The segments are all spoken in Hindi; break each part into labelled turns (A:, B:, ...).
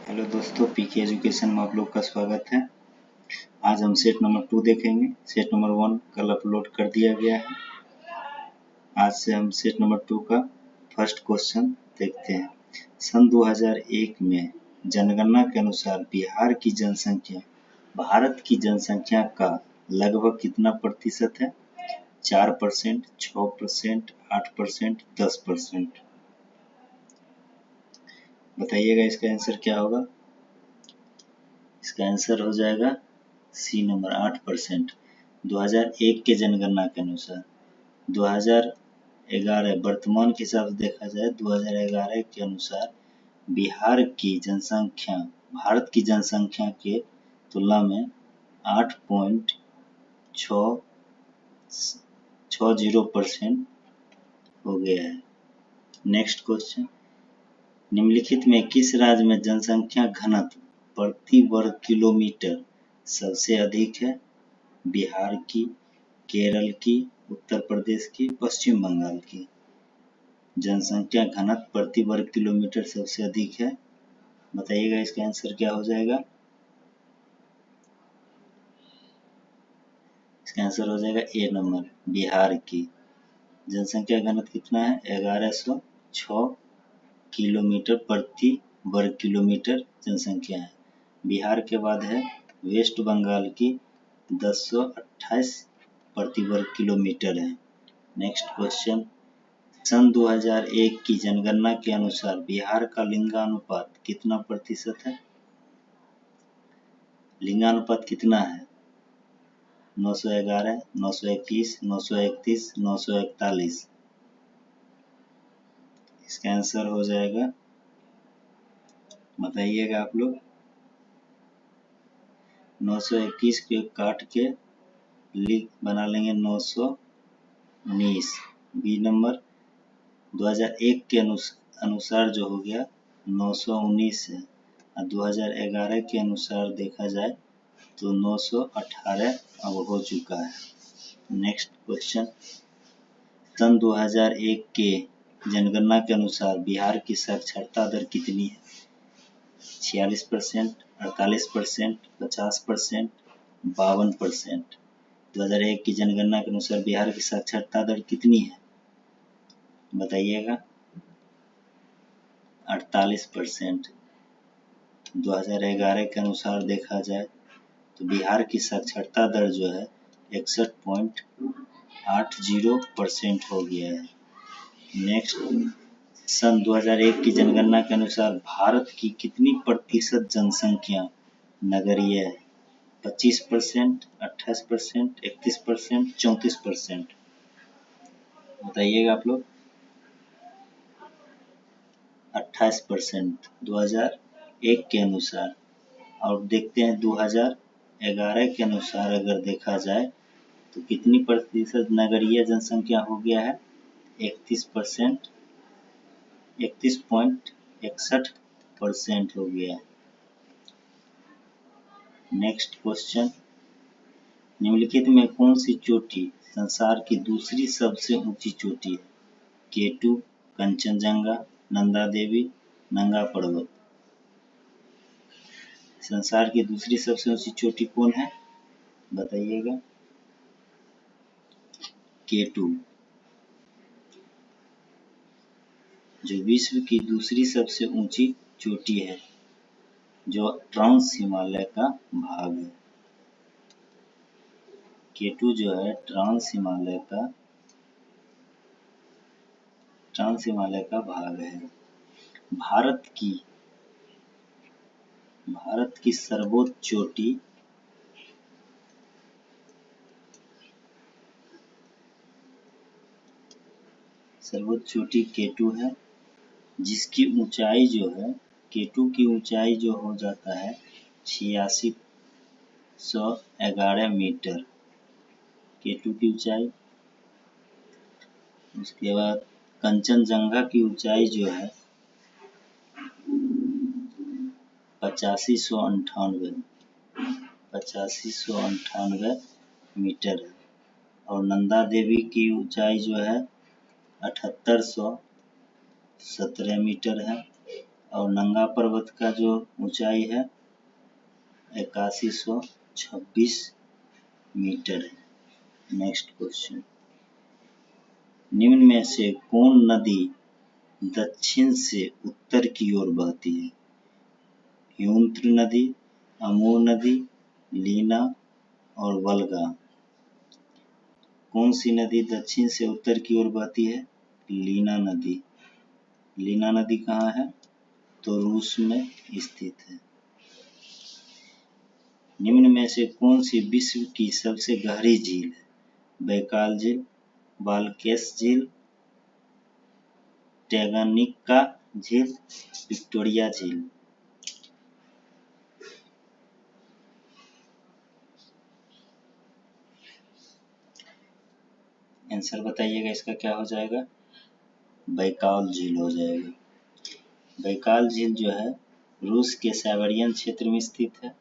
A: हेलो दोस्तों, पीके एजुकेशन में आप लोग का स्वागत है। आज हम सेट नंबर 2 देखेंगे। सेट नंबर 1 कल अपलोड कर दिया गया है। आज से हम सेट नंबर 2 का फर्स्ट क्वेश्चन देखते हैं। सन 2001 में जनगणना के अनुसार बिहार की जनसंख्या भारत की जनसंख्या का लगभग कितना प्रतिशत है? 4%, 6%, 8%, 10%। बताइएगा इसका आंसर क्या होगा। इसका आंसर हो जाएगा सी नंबर 8%। 2001 के जनगणना के अनुसार 2011 वर्तमान के हिसाब से देखा जाए 2011 के अनुसार बिहार की जनसंख्या भारत की जनसंख्या के तुलना में 8.60% हो गया है। नेक्स्ट क्वेश्चन, निम्नलिखित में किस राज्य में जनसंख्या घनत्व प्रति वर्ग किलोमीटर सबसे अधिक है? बिहार की, केरल की, उत्तर प्रदेश की, पश्चिम बंगाल की। जनसंख्या घनत्व प्रति वर्ग किलोमीटर सबसे अधिक है। बताइएगा इसका आंसर क्या हो जाएगा। इसका आंसर हो जाएगा ए नंबर, बिहार की। जनसंख्या घनत्व कितना है? 1106 किलोमीटर प्रति वर्ग किलोमीटर जनसंख्या है। बिहार के बाद है वेस्ट बंगाल की 1028 प्रति वर्ग किलोमीटर है। नेक्स्ट क्वेश्चन, सन 2001 की जनगणना के अनुसार बिहार का लिंगानुपात कितना प्रतिशत है? लिंगानुपात कितना है? 911, 921, 931, 941। इसका आंसर हो जाएगा, बताइएगा आप लोग। 921 के काट के बना लेंगे 919। बी नंबर 2001 के अनुसार जो हो गया 919 है और 2011 के अनुसार देखा जाए तो 918 अब हो चुका है। नेक्स्ट क्वेश्चन, सन 2001 के जनगणना के अनुसार बिहार की साक्षरता दर कितनी है? 46%, 48%, 50%, 52%। 2001 की जनगणना के अनुसार बिहार की साक्षरता दर कितनी है? बताइएगा। 48%। 2011 के अनुसार देखा जाए तो बिहार की साक्षरता दर जो है 61.80% हो गया है। नेक्स्ट, सन 2001 की जनगणना के अनुसार भारत की कितनी प्रतिशत जनसंख्या नगरीय है? 25%, 28%, 31%, 34%। बताइएगा आप लोग। 28% 2001 के अनुसार। और देखते हैं 2011 के अनुसार अगर देखा जाए तो कितनी प्रतिशत नगरीय जनसंख्या हो गया है? 31%, 31.61% हो गया है। नेक्स्ट क्वेश्चन, निम्नलिखित में कौन सी चोटी संसार की दूसरी सबसे ऊंची चोटी है? K2, कंचनजंगा, नंदा देवी, नंगा पर्वत। संसार की दूसरी सबसे ऊंची चोटी कौन है? बताइएगा। K2। जो विश्व की दूसरी सबसे ऊंची चोटी है, जो ट्रांस हिमालय का भाग है। K2 जो है ट्रांस हिमालय का भाग है। भारत की सर्वोच्च चोटी K2 है, जिसकी ऊंचाई जो है K2 की ऊंचाई जो हो जाता है 8611 मीटर। K2 की ऊंचाई। उसके बाद कंचनजंगा की ऊंचाई जो है 8598 मीटर है। और नंदा देवी की ऊंचाई जो है 7817 मीटर है। और नंगा पर्वत का जो ऊंचाई है 8126 मीटर है। नेक्स्ट क्वेश्चन, निम्न में से कौन नदी दक्षिण से उत्तर की ओर बहती है? यूंत्र नदी, अमूर नदी, लीना और वल्गा। कौन सी नदी दक्षिण से उत्तर की ओर बहती है? लीना नदी। लीना नदी कहाँ है? तो रूस में स्थित है। निम्न में से कौन सी विश्व की सबसे गहरी झील है? बैकाल झील, बालकेश झील, टैंगानिका झील, विक्टोरिया झील। आंसर बताइएगा, इसका क्या हो जाएगा? बैकाल झील हो जाएगा। बैकाल झील जो है रूस के साइबेरियन क्षेत्र में स्थित है।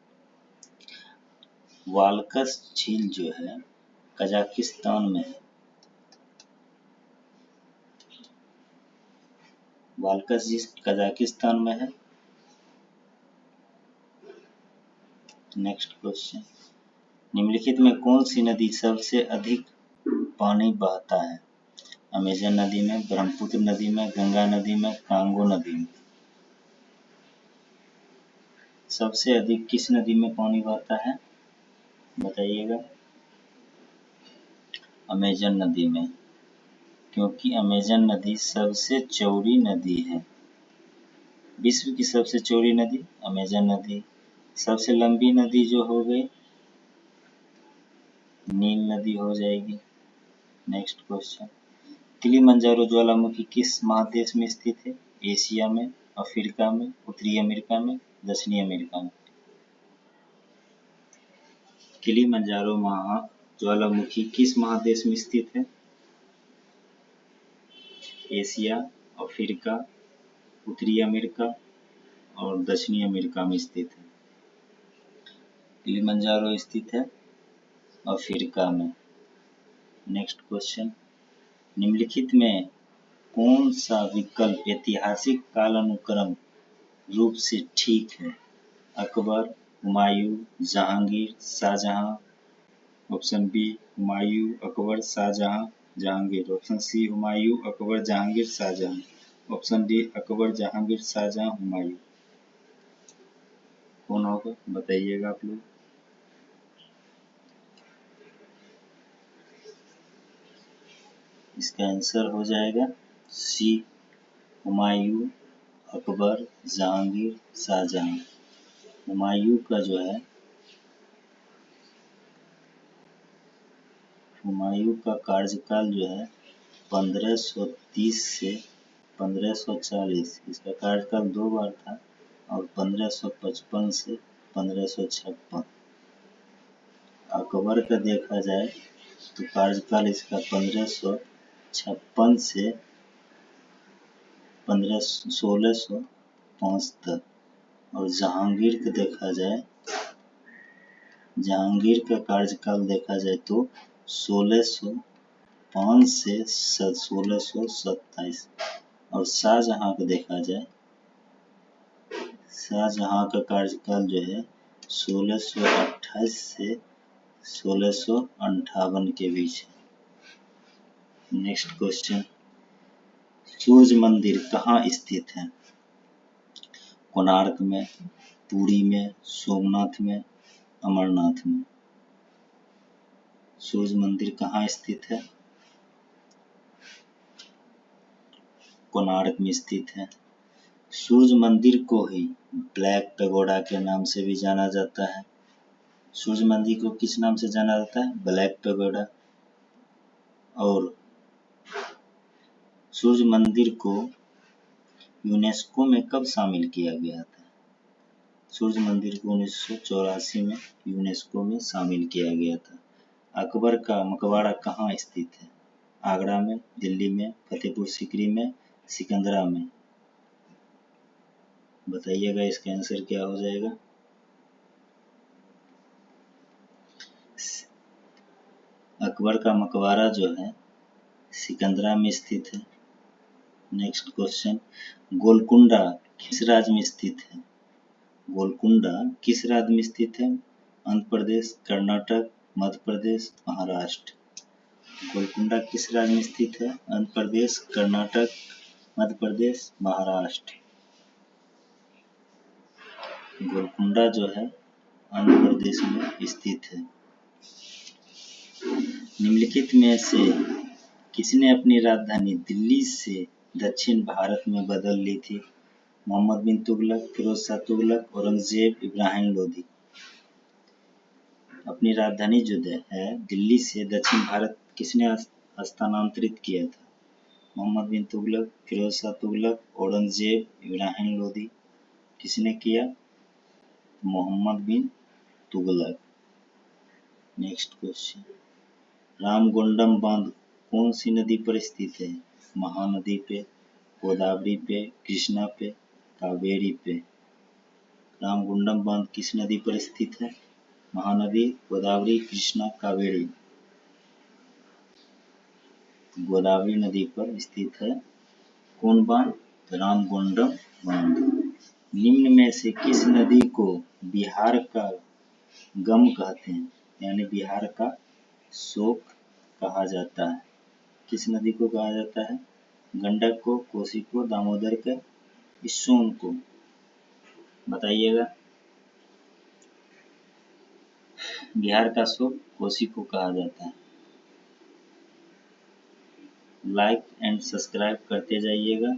A: वाल्कस झील जो है कजाकिस्तान में है। वाल्कस झील कजाकिस्तान में है। नेक्स्ट क्वेश्चन, निम्नलिखित में कौन सी नदी सबसे अधिक पानी बहता है? अमेजन नदी में, ब्रह्मपुत्र नदी में, गंगा नदी में, कांगो नदी में। सबसे अधिक किस नदी में पानी बहता है बताइएगा? अमेजन नदी में, क्योंकि अमेजन नदी सबसे चौड़ी नदी है। विश्व की सबसे चौड़ी नदी अमेजन नदी। सबसे लंबी नदी जो हो गई नील नदी हो जाएगी। नेक्स्ट क्वेश्चन, किलिमंजारो ज्वालामुखी किस महादेश में स्थित है? एशिया में, अफ्रीका में, उत्तरी अमेरिका में, दक्षिणी अमेरिका में। किलिमंजारो ज्वालामुखी किस महादेश में स्थित है? एशिया, अफ्रीका, उत्तरी अमेरिका और दक्षिणी अमेरिका में स्थित है। किलिमंजारो स्थित है अफ्रीका में। नेक्स्ट क्वेश्चन, निम्नलिखित में कौन सा विकल्प ऐतिहासिक कालानुक्रम रूप से ठीक है? Akbar, Humayun, Jahangir, Shahjahan. Option B Humayun, Akbar, Shahjahan, Jahangir. Option C Humayun, Akbar, Jahangir, Shahjahan. Option D Akbar, Jahangir, Shahjahan, Humayun. कौन होगा बताइएगा आप लोग। इसका आंसर हो जाएगा सी हुमायूं, अकबर, जहांगीर, शाहजहां। हुमायूं का जो है हुमायूं का कार्यकाल जो है 1530 से 1540। इसका कार्यकाल 2 बार था और 1555 से 1556। अकबर का देखा जाए तो कार्यकाल इसका 1556 से 1605 तक। और जहांगीर का देखा जाए, जहांगीर का कार्यकाल देखा जाए तो 1605 से 1627। और शाहजहां का देखा जाए, शाहजहां का कार्यकाल जो है 1628 से 1658 के बीच है। नेक्स्ट क्वेश्चन, सूर्य मंदिर कहाँ स्थित है? कोणार्क में, पुरी में, सोमनाथ में, अमरनाथ में। सूर्य मंदिर कहाँ स्थित है? कोणार्क में स्थित है। सूर्य मंदिर को ही ब्लैक पैगोडा के नाम से भी जाना जाता है। सूर्य मंदिर को किस नाम से जाना जाता है? Black pagoda. और सूर्य मंदिर को यूनेस्को में कब शामिल किया गया था? सूर्य मंदिर को 1984 में यूनेस्को में शामिल किया गया था। अकबर का मकबरा कहाँ स्थित है? आगरा में, दिल्ली में, फतेहपुर सीकरी में, सिकंदरा में। बताइएगा, इसका आंसर क्या हो जाएगा? अकबर का मकबरा जो है सिकंदरा में स्थित है। नेक्स्ट क्वेश्चन, गोलकुंडा किस राज्य में स्थित है? गोलकुंडा किस राज्य में स्थित है? आंध्र प्रदेश, कर्नाटक, मध्य प्रदेश, महाराष्ट्र। गोलकुंडा किस राज्य में स्थित है? आंध्र प्रदेश, कर्नाटक, मध्य प्रदेश, महाराष्ट्र। गोलकुंडा जो है आंध्र प्रदेश में स्थित है। निम्नलिखित में से किसने अपनी राजधानी दिल्ली से दक्षिण भारत में बदल ली थी? मोहम्मद बिन तुगलक, फिरोज शाह तुगलक, औरंगजेब, इब्राहिम लोदी। अपनी राजधानी जो है दिल्ली से दक्षिण भारत किसने स्थानांतरित किया था? मोहम्मद बिन तुगलक, फिरोज शाह तुगलक, औरंगजेब, इब्राहिम लोदी। किसने किया? मोहम्मद बिन तुगलक। नेक्स्ट क्वेश्चन, रामगुंडम बांध कौन सी नदी पर स्थित है? महानदी पे, गोदावरी पे, कृष्णा पे, कावेरी पे। रामगुंडम बांध किस नदी पर स्थित है? महानदी, गोदावरी, कृष्णा, कावेरी। गोदावरी नदी पर स्थित है कौन बांध? रामगुंडम बांध। निम्न में से किस नदी को बिहार का गम कहते हैं, यानी बिहार का शोक कहा जाता है? किस नदी को कहा जाता है? गंडक को, कोसी को, दामोदर को, सोन को। बताइएगा। बिहार का शोक कोसी को कहा जाता है। लाइक एंड सब्सक्राइब करते जाइएगा।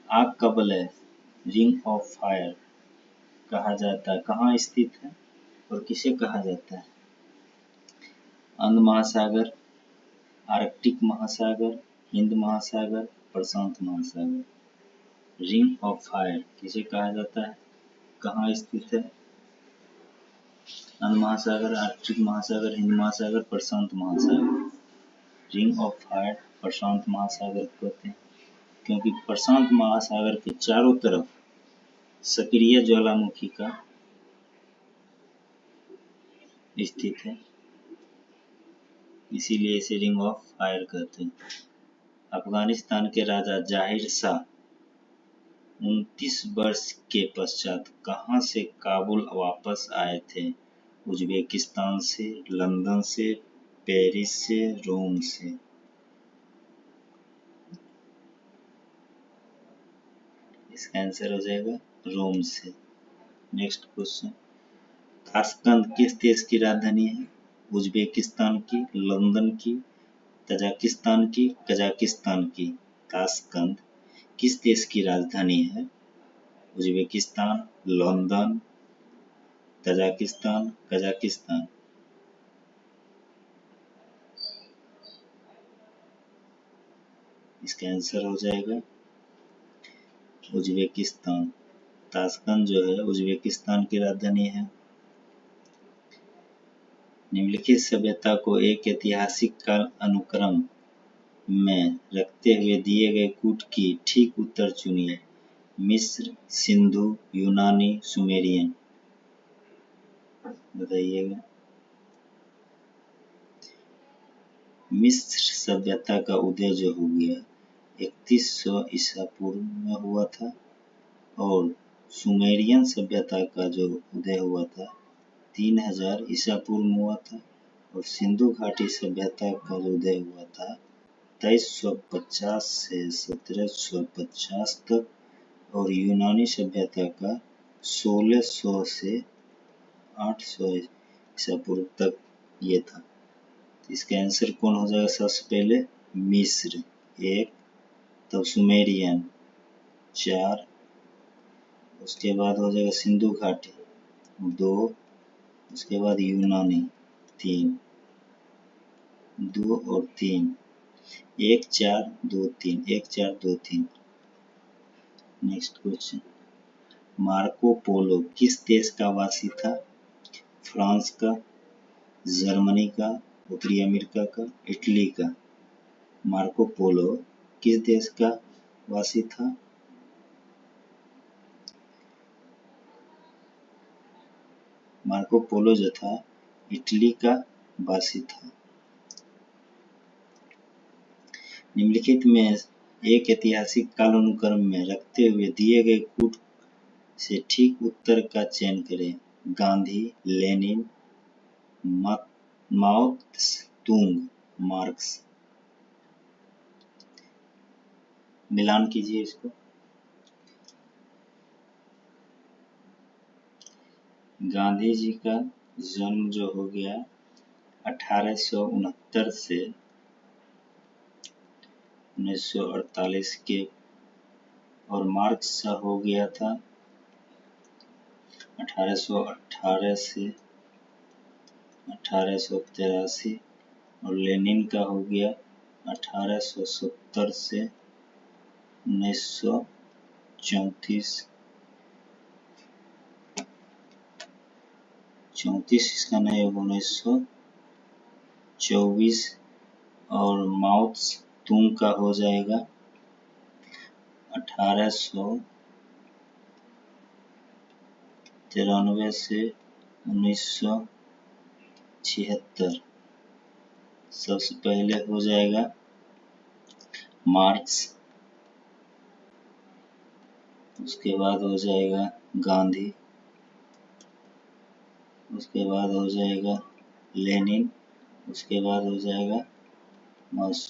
A: आग का वलय रिंग ऑफ फायर कहा जाता है, कहाँ स्थित है और किसे कहा जाता है? अंध महासागर, आर्कटिक महासागर, हिंद महासागर, प्रशांत महासागर। रिंग ऑफ फायर किसे कहा जाता है, कहाँ स्थित है? अंध महासागर, आर्कटिक महासागर, हिंद महासागर, प्रशांत महासागर। रिंग ऑफ फायर प्रशांत महासागर कहते हैं, क्योंकि प्रशांत महासागर के चारों तरफ सक्रिय ज्वालामुखी का स्थित है, इसीलिए इसे रिंग ऑफ फायर कहते हैं। अफगानिस्तान के राजा जाहिर शाह 29 वर्ष के पश्चात कहां से काबुल वापस आए थे? उज्बेकिस्तान से, लंदन से, पेरिस से, रोम से। इसका आंसर हो जाएगा रोम से। नेक्स्ट क्वेश्चन, ताशकंद किस देश की राजधानी है? उज्बेकिस्तान की, लंदन की, तजाकिस्तान की, कजाकिस्तान की। ताशकंद किस देश की राजधानी है? Uzbekistan, London, Tajikistan, Kazakhstan. इसका आंसर हो जाएगा उज्बेकिस्तान। ताशकंद जो है उज्बेकिस्तान की राजधानी है। निम्नलिखित सभ्यता को एक ऐतिहासिक काल अनुक्रम में रखते हुए दिए गए कूट की ठीक उत्तर चुनिए। मिस्र, सिंधु, यूनानी, सुमेरियन। बताइएगा। मिस्र सभ्यता का उदय जो हो गया 3100 ईसा पूर्व में हुआ था, और सुमेरियन सभ्यता का जो उदय हुआ था 3000 ईसा पूर्व में हुआ था, और सिंधु घाटी सभ्यता का जो उदय हुआ था 2350 से 1750 तक, और यूनानी सभ्यता का 1600 से 800 ईसा पूर्व तक ये था। इसका आंसर कौन हो जाएगा? सबसे पहले मिस्र 1, तब सुमेरियन 4, उसके बाद हो जाएगा सिंधु घाटी 2, उसके बाद यूनानी 3, 2 और 3, 1 4 2 3, 1 4 2 3। नेक्स्ट क्वेश्चन, मार्को पोलो किस देश का वासी था? फ्रांस का, जर्मनी का, उत्तरी अमेरिका का, इटली का। मार्को पोलो किस देश का वासी था? मार्को पोलो जो था इटली का वासी था। निम्नलिखित में एक ऐतिहासिक कालानुक्रम में रखते हुए दिए गए कूट से ठीक उत्तर का चयन करें। गांधी, लेनिन, माओ त्से-तुंग, मार्क्स। मिलान कीजिए इसको। गांधी जी का जन्म जो हो गया 1869 से 1948 के, और मार्क्स का हो गया था 1818 से 1883, और लेनिन का हो गया 1870 से 1934। 34 इसका नहीं होगा, 1924, और माओ त्से-तुंग का हो जाएगा 1893 से 1976। सबसे पहले हो जाएगा मार्क्स, उसके बाद हो जाएगा गांधी, उसके बाद हो जाएगा लेनिन, उसके बाद हो जाएगा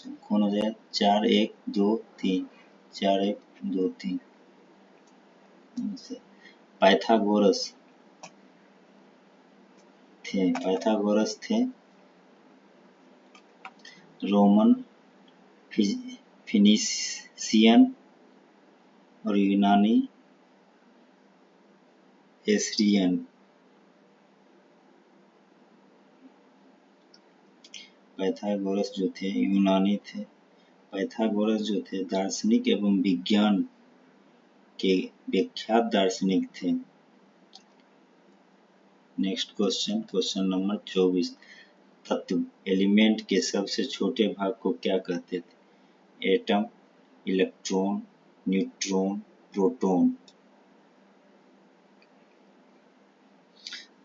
A: कौन हो जाएगा 4 1 2 3, 4 1 2 3। पाइथागोरस थे रोमन, फिनीशियन और यूनानी एसिरियन। पाइथागोरस जो थे यूनानी थे। पाइथागोरस जो थे दार्शनिक एवं विज्ञान के विख्यात दार्शनिक थे। Next question number 24। तत्व एलिमेंट के सबसे छोटे भाग को क्या कहते थे? Atom, electron, neutron, proton.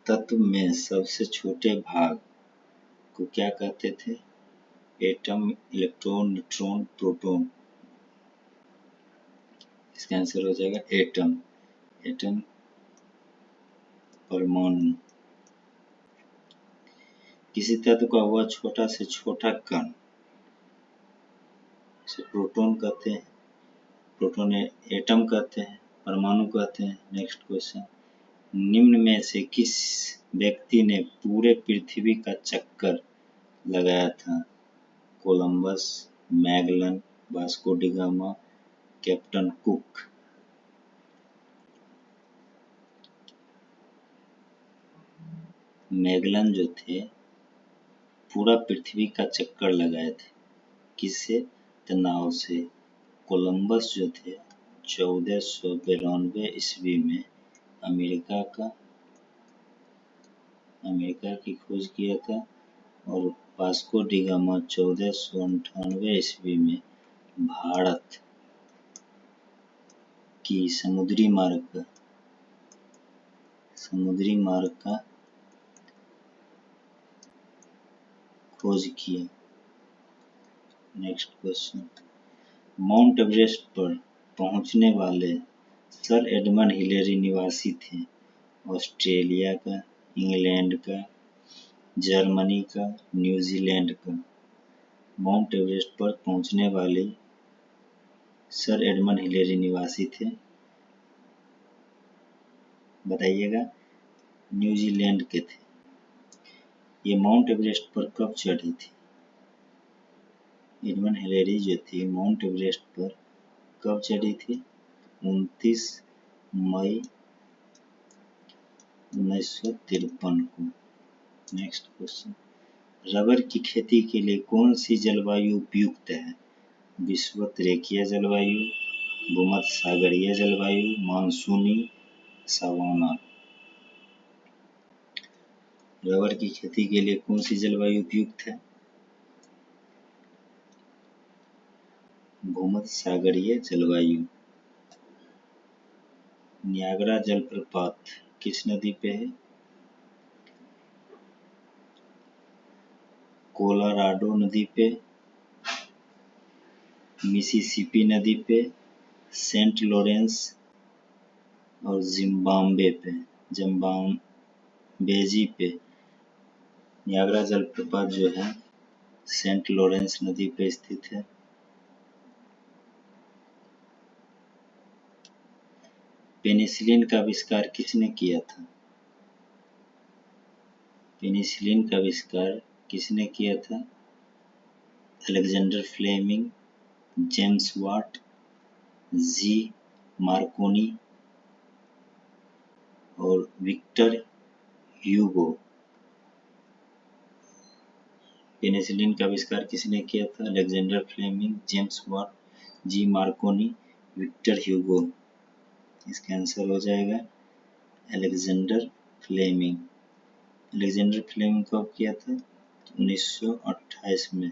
A: तत्व में सबसे छोटे भाग को क्या कहते थे? Atom, electron, neutron, proton. इसका आंसर हो जाएगा एटम। एटम परमाणु। किसी तत्व का वह छोटा से छोटा कण से प्रोटॉन कहते हैं, प्रोटॉन एटम कहते हैं, परमाणु कहते हैं। Next question. निम्न में से किस व्यक्ति ने पूरे पृथ्वी का चक्कर लगाया था? Columbus, Magellan, Vasco D gamma, captain cook. Magellan जो थे पूरा पृथ्वी का चक्कर लगाए थे। किससे? नाव से। कोलंबस जो थे 1492 ईस्वी में अमेरिका की खोज किया था, और वास्को डी गामा 1498 ईस्वी में भारत की समुद्री मार्ग का खोज किया। Next question. माउंट एवरेस्ट पर पहुंचने वाले सर एडमंड हिलेरी निवासी थे ऑस्ट्रेलिया का, इंग्लैंड का, जर्मनी का, न्यूजीलैंड का। माउंट एवरेस्ट पर पहुंचने वाले सर एडमंड हिलेरी निवासी थे, बताइएगा। न्यूजीलैंड के थे। ये माउंट एवरेस्ट पर कब चढ़ी थी? एडमंड हिलेरी जो थी माउंट एवरेस्ट पर कब चढ़ी थी? 29 मई 1953 को। Next question. रबर की खेती के लिए कौन सी जलवायु उपयुक्त है? विषुवत-रेखीय जलवायु, भूमध्यसागरीय जलवायु, मानसूनी, सवाना। रबर की खेती के लिए कौन सी जलवायु उपयुक्त है? भूमध्यसागरीय जलवायु। नियाग्रा जलप्रपात किस नदी पे है? कोलोराडो नदी पे। मिसिसिपी नदी पे, सेंट लॉरेंस और जिम्बाब्वेजी पे। नियाग्रा जलप्रपात जो है सेंट लॉरेंस नदी पे स्थित है। पेनिसिलिन का आविष्कार किसने किया था? पेनिसिलिन का आविष्कार किसने किया था? Alexander Fleming, James Watt, G Marconi और विक्टर ह्यूगो। पेनिसिलिन का आविष्कार किसने किया था? Alexander Fleming, James Watt, G Marconi, Victor Hugo. इसका आंसर हो जाएगा अलेक्जेंडर फ्लेमिंग। अलेक्जेंडर फ्लेमिंग कब किया था? 1928 में।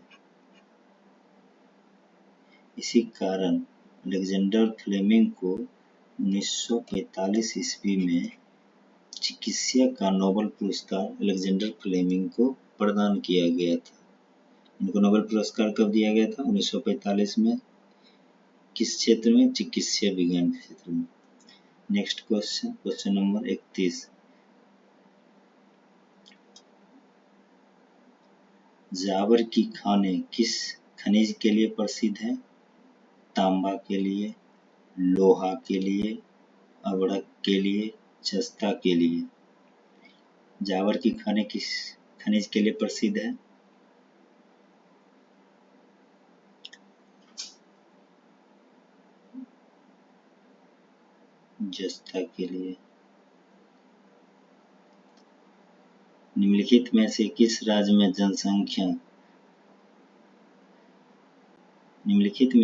A: इसी कारण अलेक्जेंडर फ्लेमिंग को 1945 ईस्वी में चिकित्सा का नोबेल पुरस्कार अलेक्जेंडर फ्लेमिंग को प्रदान किया गया था। इनको नोबेल पुरस्कार कब दिया गया था? 1945 में। किस क्षेत्र में? चिकित्सा विज्ञान के क्षेत्र में। Next question, question number 31। Zawar की खानें किस खनिज के लिए प्रसिद्ध है? तांबा के लिए, लोहा के लिए, अभ्रक के लिए, जस्ता के लिए। जावर की खानें किस खनिज के लिए प्रसिद्ध है? जस्ता के लिए। निम्नलिखित में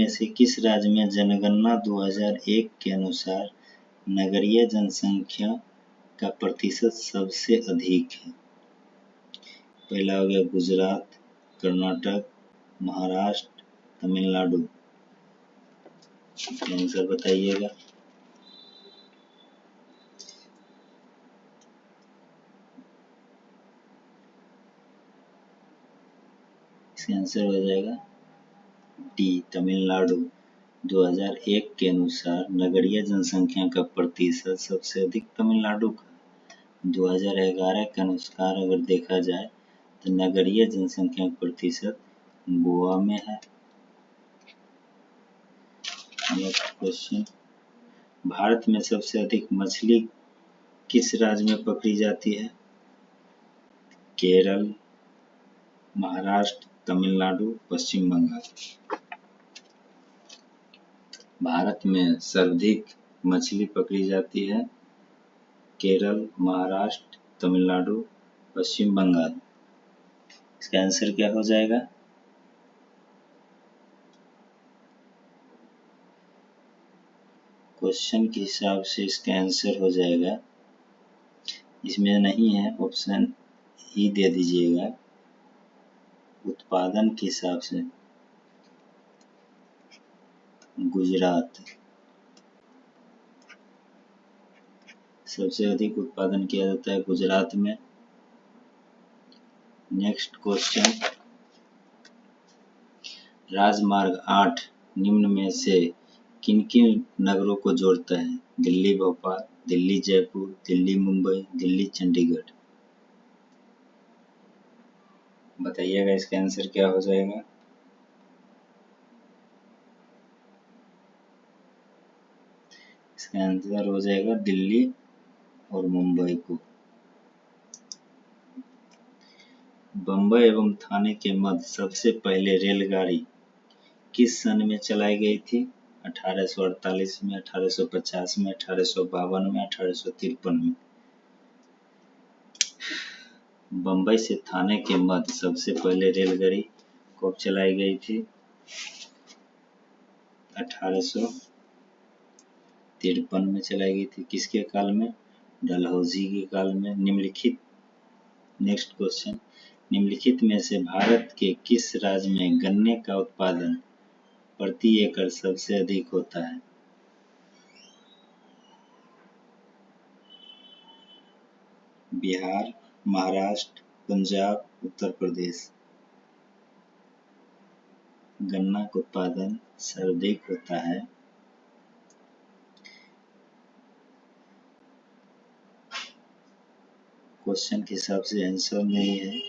A: से किस राज्य में जनगणना 2001 के अनुसार नगरीय जनसंख्या का प्रतिशत सबसे अधिक है? पहला हो गया गुजरात, कर्नाटक, महाराष्ट्र, तमिलनाडु। आंसर बताइएगा। इसका आंसर हो जाएगा डी, तमिलनाडु। 2001 के अनुसार नगरीय जनसंख्या का प्रतिशत सबसे अधिक तमिलनाडु का। 2011 के अनुसार अगर देखा जाए तो नगरीय जनसंख्या का प्रतिशत गोवा में है। नेक्स्ट क्वेश्चन, भारत में सबसे अधिक मछली किस राज्य में पकड़ी जाती है? केरल, महाराष्ट्र, तमिलनाडु, पश्चिम बंगाल। भारत में सर्वाधिक मछली पकड़ी जाती है केरल, महाराष्ट्र, तमिलनाडु, पश्चिम बंगाल। इसका आंसर क्या हो जाएगा? क्वेश्चन के हिसाब से इसका आंसर हो जाएगा, इसमें नहीं है, ऑप्शन ही दे दीजिएगा। उत्पादन के हिसाब से गुजरात। सबसे अधिक उत्पादन किया जाता है गुजरात में। नेक्स्ट क्वेश्चन, राजमार्ग 8 निम्न में से किन-किन नगरों को जोड़ता है? दिल्ली भोपाल, दिल्ली जयपुर, दिल्ली मुंबई, दिल्ली चंडीगढ़। बताइएगा इसका आंसर क्या हो जाएगा? इसका आंसर हो जाएगा दिल्ली और मुंबई को। बम्बई एवं थाने के मध्य सबसे पहले रेलगाड़ी किस सन में चलाई गई थी? 1848 में, 1850 में, 1852 में, 1853 में। बम्बई से थाने के मध्य सबसे पहले रेलगाड़ी कब चलाई गई थी? 1853 में चलाई गई थी। किसके काल में? डलहौजी के काल में। नेक्स्ट क्वेश्चन, निम्नलिखित में से भारत के किस राज्य में गन्ने का उत्पादन प्रति एकड़ सबसे अधिक होता है? बिहार, महाराष्ट्र, पंजाब, उत्तर प्रदेश। गन्ना का उत्पादन सर्वाधिक होता है? क्वेश्चन के हिसाब से आंसर नहीं है।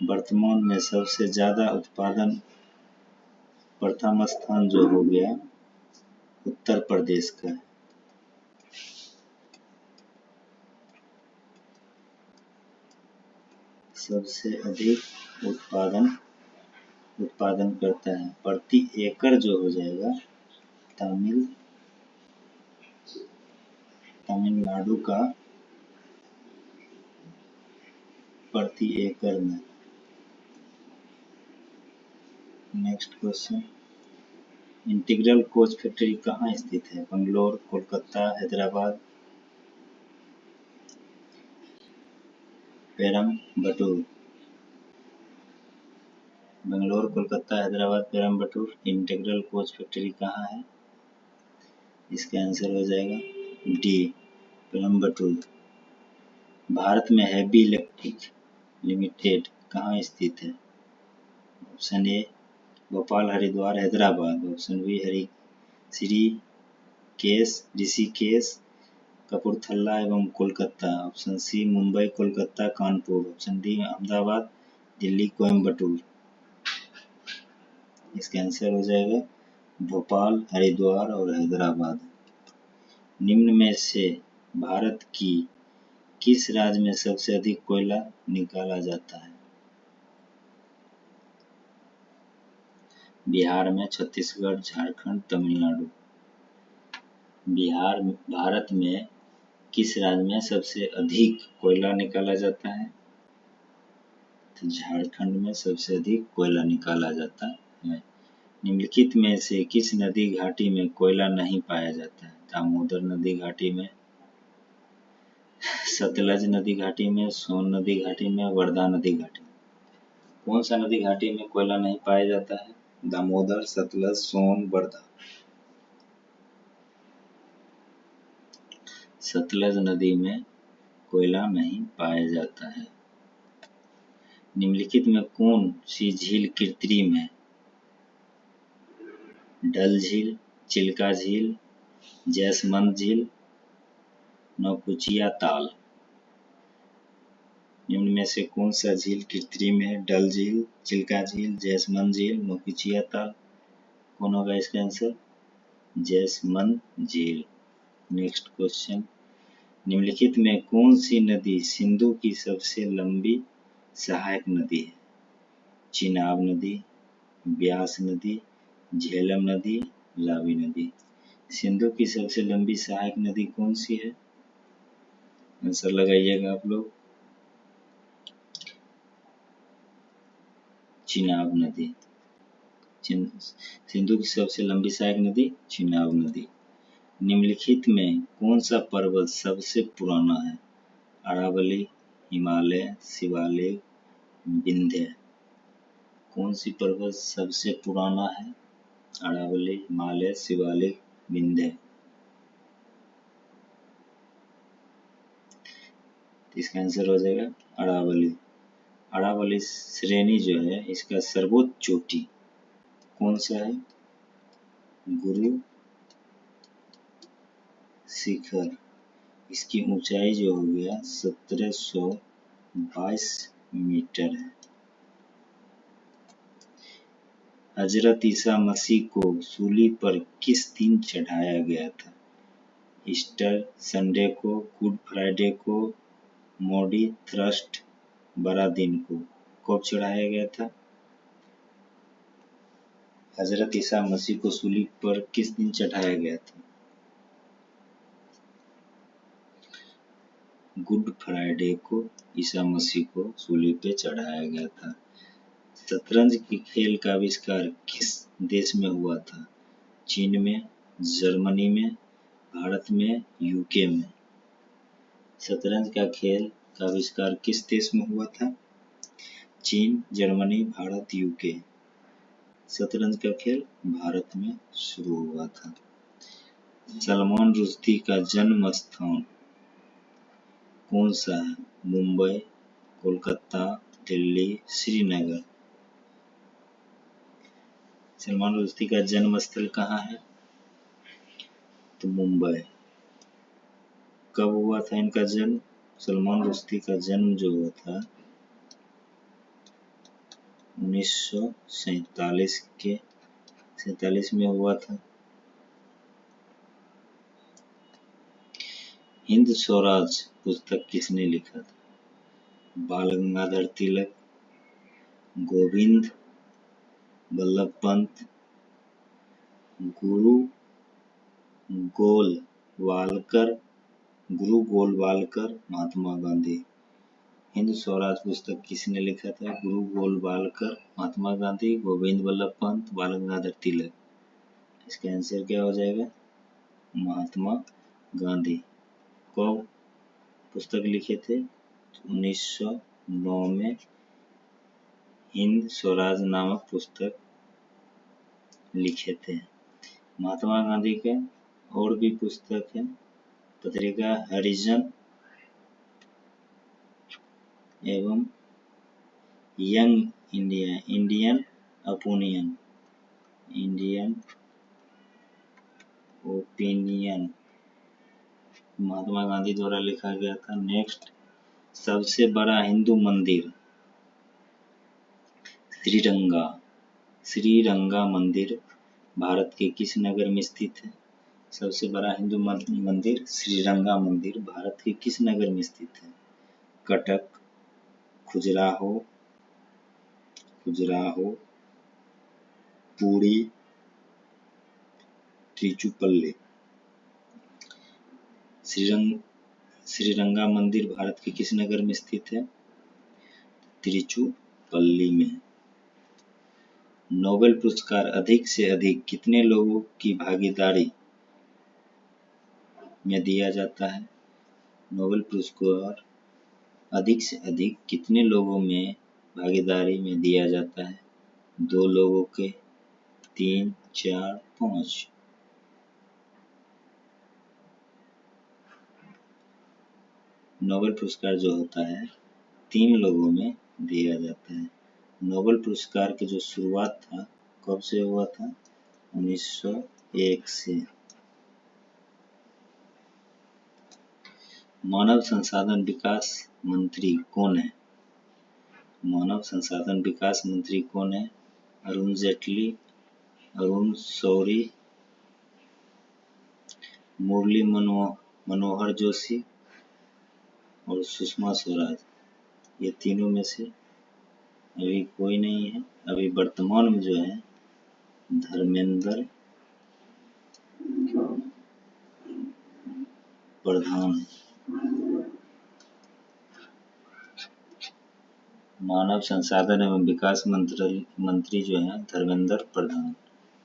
A: वर्तमान में सबसे ज्यादा उत्पादन प्रथम स्थान जो हो गया उत्तर प्रदेश का है। सबसे अधिक उत्पादन करता है प्रति एकड़ जो हो जाएगा तमिलनाडु का प्रति एकड़ में। Next question, integral coach factory कहाँ स्थित है? Bangalore, Kolkata, Hyderabad, Perambatur. Bangalore, Kolkata, Hyderabad, Perambatur. Integral coach factory कहाँ है? इसका आंसर हो जाएगा डी, पेरम्बटूर। भारत में हैवी इलेक्ट्रिक लिमिटेड कहाँ स्थित है? Option A Bhopal, Haridwar, Hyderabad. Option B Rishikesh, Kapurthala एवं Kolkata. Option C Mumbai, Kolkata, Kanpur. Option D Ahmedabad, Delhi, Coimbatore. इसका आंसर हो जाएगा भोपाल, हरिद्वार और हैदराबाद। निम्न में से भारत की किस राज्य में सबसे अधिक कोयला निकाला जाता है? बिहार में, छत्तीसगढ़, झारखंड, तमिलनाडु। भारत में किस राज्य में सबसे अधिक कोयला निकाला जाता है? तो झारखंड में सबसे अधिक कोयला निकाला जाता है। निम्नलिखित में से किस नदी घाटी में कोयला नहीं पाया जाता है? दामोदर नदी घाटी में, सतलज नदी घाटी में, सोन नदी घाटी में, वर्धा नदी घाटी में। कौन सा नदी घाटी में कोयला नहीं पाया जाता है? दामोदर, सतलज, सोन, वर्धा। सतलज नदी में कोयला नहीं पाया जाता है। निम्नलिखित में कौन सी झील कृत्रिम है? डल झील, चिल्का झील, जैसमंद झील, नौकुचिया ताल। निम्न में से कौन सा झील कृत्रिम है? डल झील, चिल्का झील, जैसमंद झील, नौकुचिया ताल। कौन होगा इसका आंसर? जैसमंद झील। नेक्स्ट क्वेश्चन, निम्नलिखित में कौन सी नदी सिंधु की सबसे लंबी सहायक नदी है? चिनाब नदी, ब्यास नदी, झेलम नदी, रावी नदी। सिंधु की सबसे लंबी सहायक नदी कौन सी है? आंसर लगाइएगा आप लोग। चिनाब नदी। सिंधु की सबसे लंबी सहायक नदी चिनाब नदी। निम्नलिखित में कौन सा पर्वत सबसे पुराना है? अरावली, हिमालय, शिवालिक, विंध्य। कौन सी पर्वत सबसे पुराना है? अरावली, हिमालय, शिवालिक, विंध्य। इसका आंसर हो जाएगा अरावली। अरावली श्रेणी जो है इसका सर्वोच्च चोटी कौन सा है? गुरु शिखर। इसकी ऊंचाई जो हो गया 1722 मीटर है। हजरत ईसा मसीह को सूली पर किस दिन चढ़ाया गया था? ईस्टर संडे को, गुड फ्राइडे को, मॉडी थर्स्ट बड़ा दिन को। कब चढ़ाया गया था? हजरत ईसा मसीह को सूली पर किस दिन चढ़ाया गया था? गुड फ्राइडे को ईसा मसीह को सूली पे चढ़ाया गया था। शतरंज के खेल का आविष्कार किस देश में हुआ था? चीन में, जर्मनी में, भारत में, यूके में। शतरंज का खेल का आविष्कार किस देश में हुआ था? चीन, जर्मनी, भारत, यूके। शतरंज का खेल भारत में शुरू हुआ था। सलमान रुश्दी का जन्म स्थान कौन सा है? मुंबई, कोलकाता, दिल्ली, श्रीनगर। सलमान रुश्दी का जन्म स्थल कहाँ है? तो मुंबई। कब हुआ था इनका जन्म? सलमान रुश्दी का जन्म जो हुआ था 1947 में हुआ था। हिंद स्वराज पुस्तक किसने लिखा था? बाल गंगाधर तिलक, गोविंद बल्लभ पंत, गुरु गोलवालकर, महात्मा गांधी। हिंद स्वराज पुस्तक किसने लिखा था? गुरु गोलवालकर, महात्मा गांधी, गोविंद बल्लभ पंत, बाल गंगाधर तिलक। इसका आंसर क्या हो जाएगा? महात्मा गांधी। कब पुस्तक लिखे थे? 1909 में हिंद स्वराज नामक पुस्तक लिखे थे। महात्मा गांधी के और भी पुस्तक है, पत्रिका हरिजन एवं young India, Indian opinion Mahatma Gandhi द्वारा लिखा गया था। नेक्स्ट, सबसे बड़ा हिंदू मंदिर? श्रीरंगा मंदिर भारत के किस नगर में स्थित है? सबसे बड़ा हिंदू मंदिर श्रीरंगा मंदिर भारत के किस नगर में स्थित है? कटक, खजुराहो, पुरी, तिरुचिरापल्ली। श्रीरंगा मंदिर भारत के किस नगर में स्थित है? तिरुचिरापल्ली में। नोबेल पुरस्कार अधिक से अधिक कितने लोगों की भागीदारी में दिया जाता है? नोबेल पुरस्कार अधिक से अधिक कितने लोगों में भागीदारी में दिया जाता है? 2 लोगों के, 3, 4, 5। नोबेल पुरस्कार जो होता है 3 लोगों में दिया जाता है। नोबेल पुरस्कार की जो शुरुआत था कब से हुआ था? 1901 से। मानव संसाधन विकास मंत्री कौन है? मानव संसाधन विकास मंत्री कौन है? अरुण जेटली, अरुण शौरी, मुरली मनोहर जोशी और सुषमा स्वराज। ये तीनों में से अभी कोई नहीं है। अभी वर्तमान में जो है धर्मेंद्र प्रधान है। मानव संसाधन एवं विकास मंत्री जो है धर्मेंद्र प्रधान।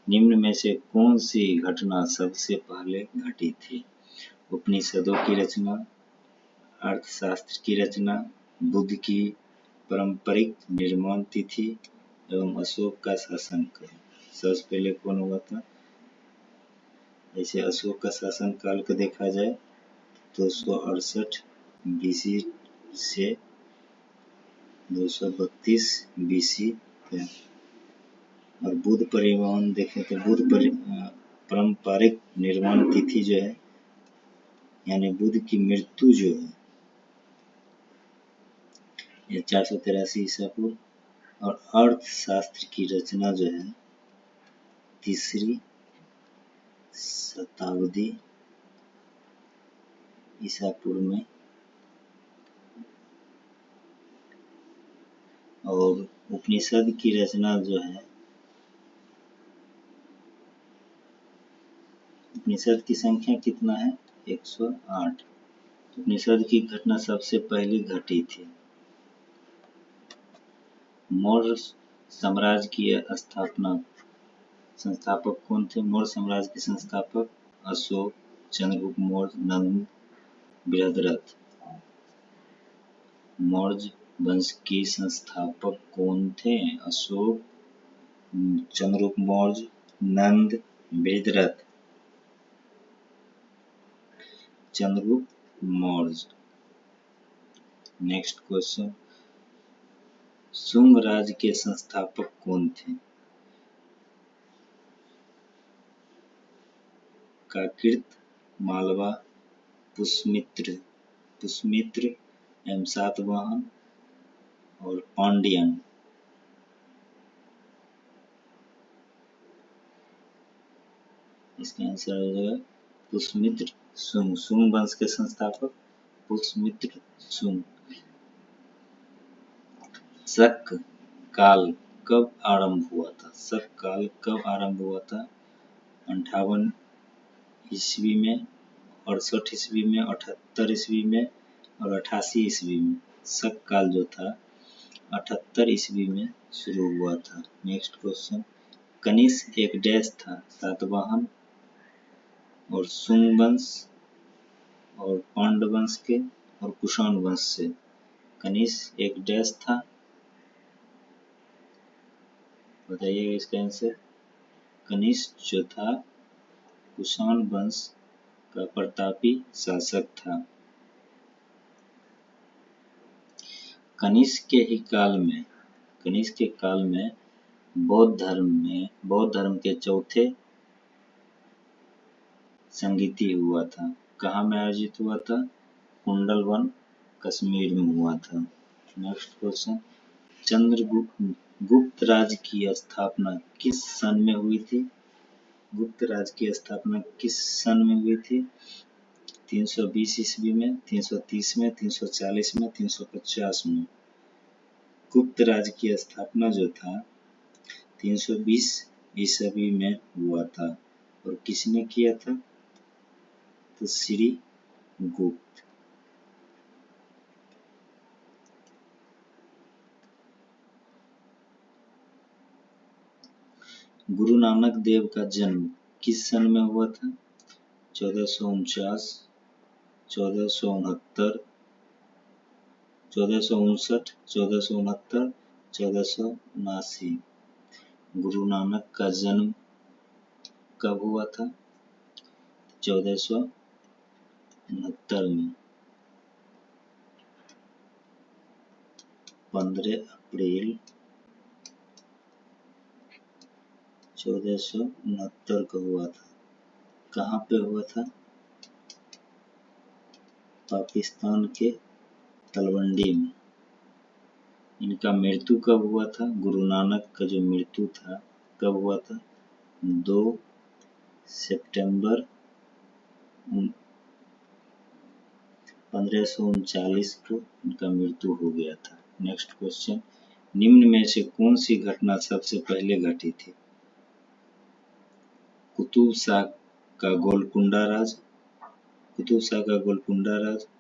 A: निम्न में से कौन सी घटना सबसे पहले घटी थी? उपनिषदों की रचना, अर्थशास्त्र की रचना, बुद्ध की पारंपरिक निर्माण तिथि एवं अशोक का शासनकाल। सबसे पहले कौन हुआ था? जैसे अशोक का शासन काल को देखा जाए 268 BC से 232 BC है। और बुद्ध परिवहन देखें तो पारंपरिक निर्माण तिथि जो है यानी बुद्ध की मृत्यु जो है ये 483 ईसा पूर्व। और अर्थशास्त्र की रचना जो है 3री शताब्दी ईसा पूर्व में। और उपनिषद की रचना जो है, उपनिषद की संख्या कितना है? 108। उपनिषद की घटना सबसे पहले घटी थी। मौर्य साम्राज्य की संस्थापक कौन थे? मौर्य साम्राज्य के संस्थापक अशोक, चंद्रगुप्त मौर्य, नंद, बृहद्रथ। मौर्य वंश के संस्थापक कौन थे? अशोक, चंद्रगुप्त मौर्य, नंद, बृहद्रथ। चंद्रगुप्त मौर्य। नेक्स्ट क्वेश्चन, शुंग राज्य के संस्थापक कौन थे? काकृत, मालवा, पुष्यमित्र एवं सातवाहन और पांड्यन। इसका आंसर हो जाएगा पुष्यमित्र शुंग। शुंग वंश के संस्थापक पुष्यमित्र शुंग। शक काल कब आरंभ हुआ था? शक काल कब आरंभ हुआ था? 58 ईस्वी में, 68 ईस्वी में, 78 ईस्वी में और 88 ईस्वी में। शक काल जो था 78 ईस्वी में शुरू हुआ था। नेक्स्ट क्वेश्चन, कनिष्क एक डैश था? सातवाहन और शुंग वंश और पांड्य वंश के और कुषाण वंश से। कनिष्क एक डैश था, बताइएगा इसका आंसर। कनिष्क जो था कुषाण वंश का प्रतापी शासक था। कनिष्क के काल में बौद्ध धर्म के चौथे संगीति हुआ था। कहाँ में आयोजित हुआ था? कुंडलवन, कश्मीर में हुआ था। नेक्स्ट क्वेश्चन, गुप्त राज्य की स्थापना किस सन में हुई थी? गुप्त राज्य की स्थापना किस सन में हुई थी? 320 ईस्वी में, 330 में, 340 में, 350 में। गुप्त राज्य की स्थापना जो था 320 ईस्वी में हुआ था। और किसने किया था? तो श्री गुप्त। गुरु नानक देव का जन्म किस सन में हुआ था? 1449, 1469, 1459, 1469, 1479। गुरु नानक का जन्म कब हुआ था? 1469 में। 15 अप्रैल 1469 को हुआ था। कहाँ पे हुआ था? पाकिस्तान के तलवंडी में। इनका मृत्यु कब हुआ था? गुरु नानक का जो मृत्यु था कब हुआ था? 2 सितंबर 1539 को इनका मृत्यु हो गया था। नेक्स्ट क्वेश्चन, निम्न में से कौन सी घटना सबसे पहले घटी थी? कुतुब शाह का गोलकुंडा राज,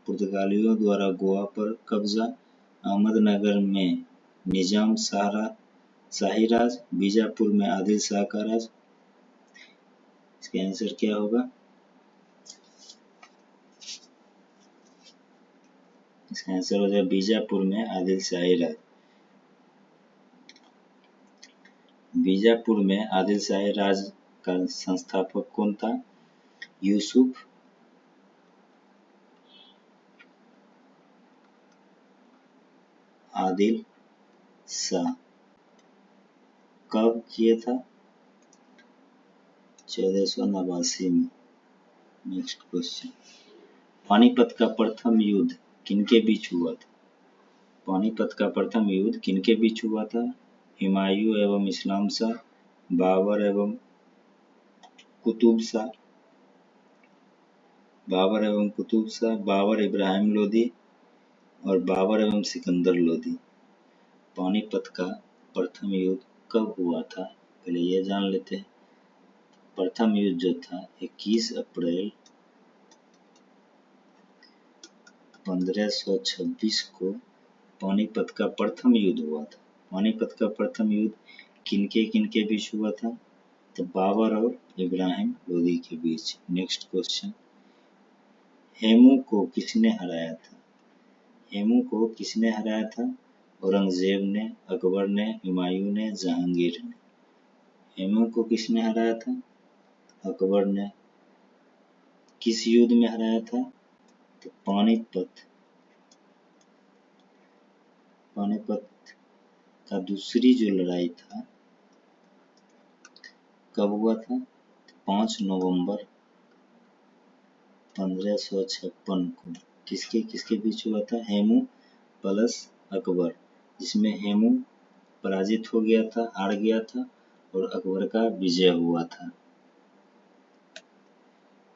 A: पुर्तगालियों द्वारा गोवा पर कब्जा, अहमदनगर में निजाम शाही राज, बीजापुर में आदिल शाह का राज। इसका आंसर क्या होगा? इसका आंसर हो जाएगा बीजापुर में आदिल शाही राज। बीजापुर में आदिल शाही राज का संस्थापक कौन था? यूसुफ आदिल शाह। कब किया था? 1489 में। नेक्स्ट क्वेश्चन, पानीपत का प्रथम युद्ध किनके बीच हुआ था? पानीपत का प्रथम युद्ध किनके बीच हुआ था? हुमायूं एवं इस्लाम शाह, बाबर एवं कुतुब शाह, बाबर इब्राहिम लोदी और बाबर एवं सिकंदर लोदी। पानीपत का प्रथम युद्ध कब हुआ था? पहले ये जान लेते हैं। प्रथम युद्ध जो था 21 अप्रैल 1526 को पानीपत का प्रथम युद्ध हुआ था। पानीपत का प्रथम युद्ध किनके बीच हुआ था? तो बाबर और इब्राहिम लोदी के बीच। नेक्स्ट क्वेश्चन, हेमू को किसने हराया था? हेमू को किसने हराया था? औरंगजेब ने, अकबर ने, हुमायूं ने, जहांगीर ने। हेमू को किसने हराया था? अकबर ने। किस युद्ध में हराया था? तो पानीपत का दूसरी जो लड़ाई था कब हुआ था? 5 नवंबर 1556 को किसके किसके बीच हुआ था? हेमू प्लस अकबर, जिसमें हेमू पराजित हो गया था, हार गया था और अकबर का विजय हुआ था।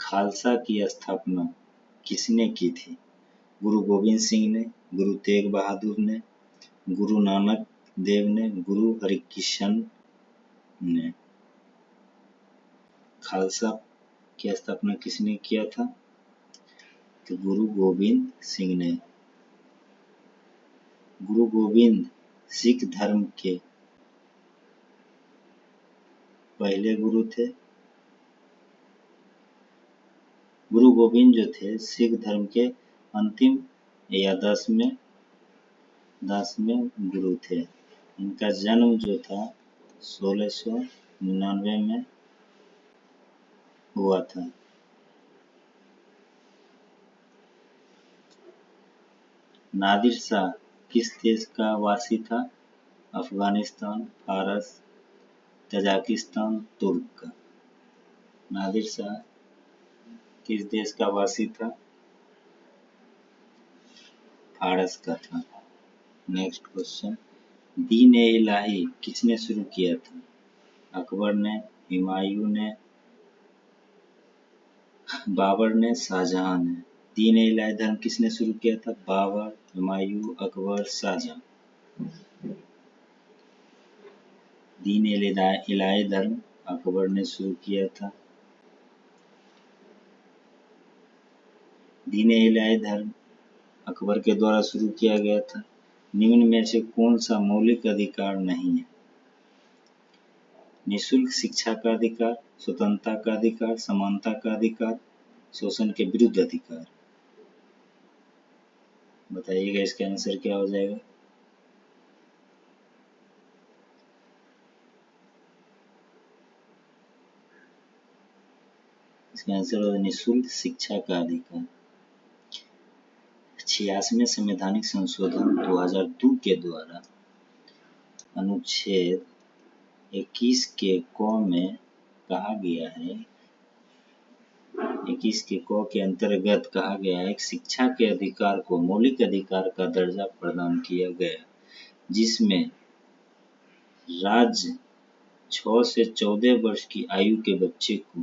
A: खालसा की स्थापना किसने की थी? गुरु गोविंद सिंह ने, गुरु तेग बहादुर ने, गुरु नानक देव ने, गुरु हरिकृष्ण ने। खालसा की स्थापना किसने किया था? तो गुरु गोविंद सिंह ने। गुरु गोविंद सिख धर्म के पहले गुरु थे। गुरु गोविंद जो थे सिख धर्म के अंतिम या 10वें गुरु थे। इनका जन्म जो था 1699 में हुआ था। नादिर शाह किस देश का वासी था? अफगानिस्तान, फारस, तजाकिस्तान, तुर्क का। नादिर शाह किस देश का वासी था? फारस का था। नेक्स्ट क्वेश्चन, दीन ए इलाही किसने शुरू किया था? अकबर ने, हुमायूं ने, बाबर ने, शाहजहां ने। दीन ए इलाही धर्म किसने शुरू किया था? बाबर, हुमायूं, अकबर, शाहजहां। दीन ए इलाही धर्म अकबर ने शुरू किया था। दीन ए इलाही धर्म अकबर के द्वारा शुरू किया गया था। निम्न में से कौन सा मौलिक अधिकार नहीं है? निःशुल्क शिक्षा का अधिकार, स्वतंत्रता का अधिकार, समानता का अधिकार, शोषण के विरुद्ध अधिकार। बताइएगा इसका आंसर क्या हो जाएगा? इसका आंसर होगा निःशुल्क शिक्षा का अधिकार। 86वें संवैधानिक संशोधन 2002 के द्वारा अनुच्छेद 21 के क में कहा गया है, 21 के क के अंतर्गत कहा गया है कि शिक्षा के अधिकार को मौलिक अधिकार का दर्जा प्रदान किया गया, जिसमें राज्य 6 से 14 वर्ष की आयु के बच्चे को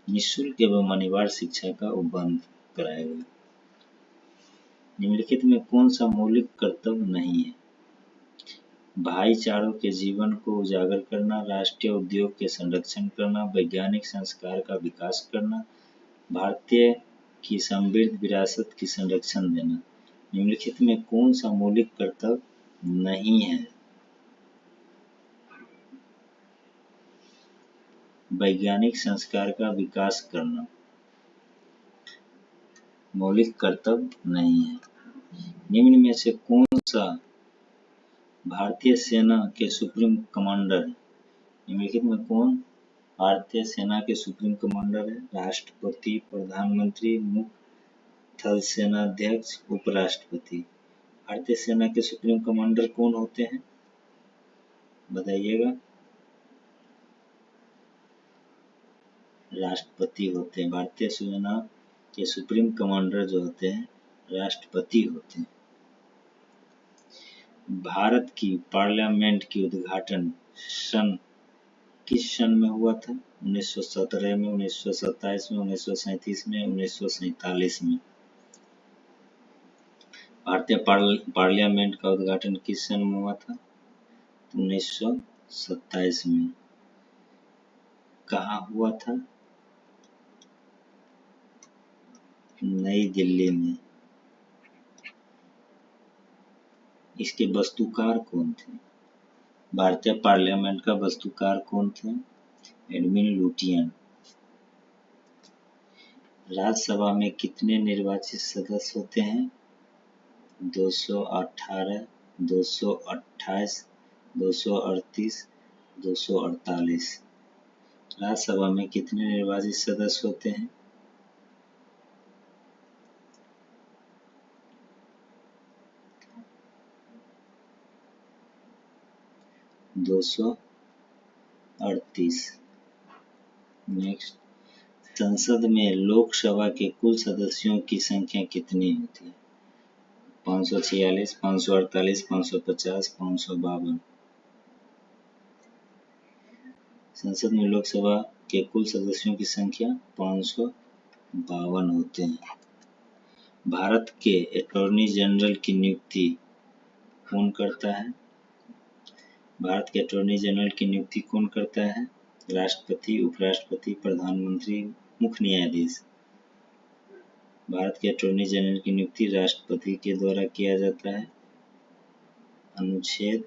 A: निःशुल्क एवं अनिवार्य शिक्षा का उपबंध कराया गया। निम्नलिखित में कौन सा मौलिक कर्तव्य नहीं है? भाईचारों के जीवन को उजागर करना, राष्ट्रीय उद्योग के संरक्षण करना, वैज्ञानिक संस्कार का विकास करना, भारतीय की समृद्ध विरासत की संरक्षण देना। निम्नलिखित में कौन सा मौलिक कर्तव्य नहीं है? वैज्ञानिक संस्कार का विकास करना मौलिक कर्तव्य नहीं है। निम्न में से कौन सा भारतीय सेना के सुप्रीम कमांडर है? निम्नलिखित में कौन भारतीय सेना के सुप्रीम कमांडर है? राष्ट्रपति, प्रधानमंत्री, मुख्य थल सेनाध्यक्ष, उपराष्ट्रपति। भारतीय सेना के सुप्रीम कमांडर कौन होते हैं? बताइएगा। राष्ट्रपति होते हैं। भारतीय सेना के सुप्रीम कमांडर जो होते हैं राष्ट्रपति होते हैं। भारत की पार्लियामेंट की उद्घाटन किस सन में हुआ था? 1917 में, 1927 में, 1937 में, 1947 में। भारतीय पार्लियामेंट का उद्घाटन किस सन में हुआ था? 1927 में। कहाँ हुआ था? नई दिल्ली में। इसके वास्तुकार कौन थे? भारतीय पार्लियामेंट का वास्तुकार कौन थे? Edwin Lutyens. राज्यसभा में कितने निर्वाचित सदस्य होते हैं? 218, 228, 238, 248। राज्यसभा में कितने निर्वाचित सदस्य होते हैं? 238। नेक्स्ट, संसद में लोकसभा के कुल सदस्यों की संख्या कितनी होती है? 546, 548, 550, 552। संसद में लोकसभा के कुल सदस्यों की संख्या 552 होते हैं। भारत के अटॉर्नी जनरल की नियुक्ति कौन करता है? भारत के अटॉर्नी जनरल की नियुक्ति कौन करता है? राष्ट्रपति, उपराष्ट्रपति, प्रधानमंत्री, मुख्य न्यायाधीश। भारत के अटॉर्नी जनरल की नियुक्ति राष्ट्रपति के द्वारा किया जाता है। अनुच्छेद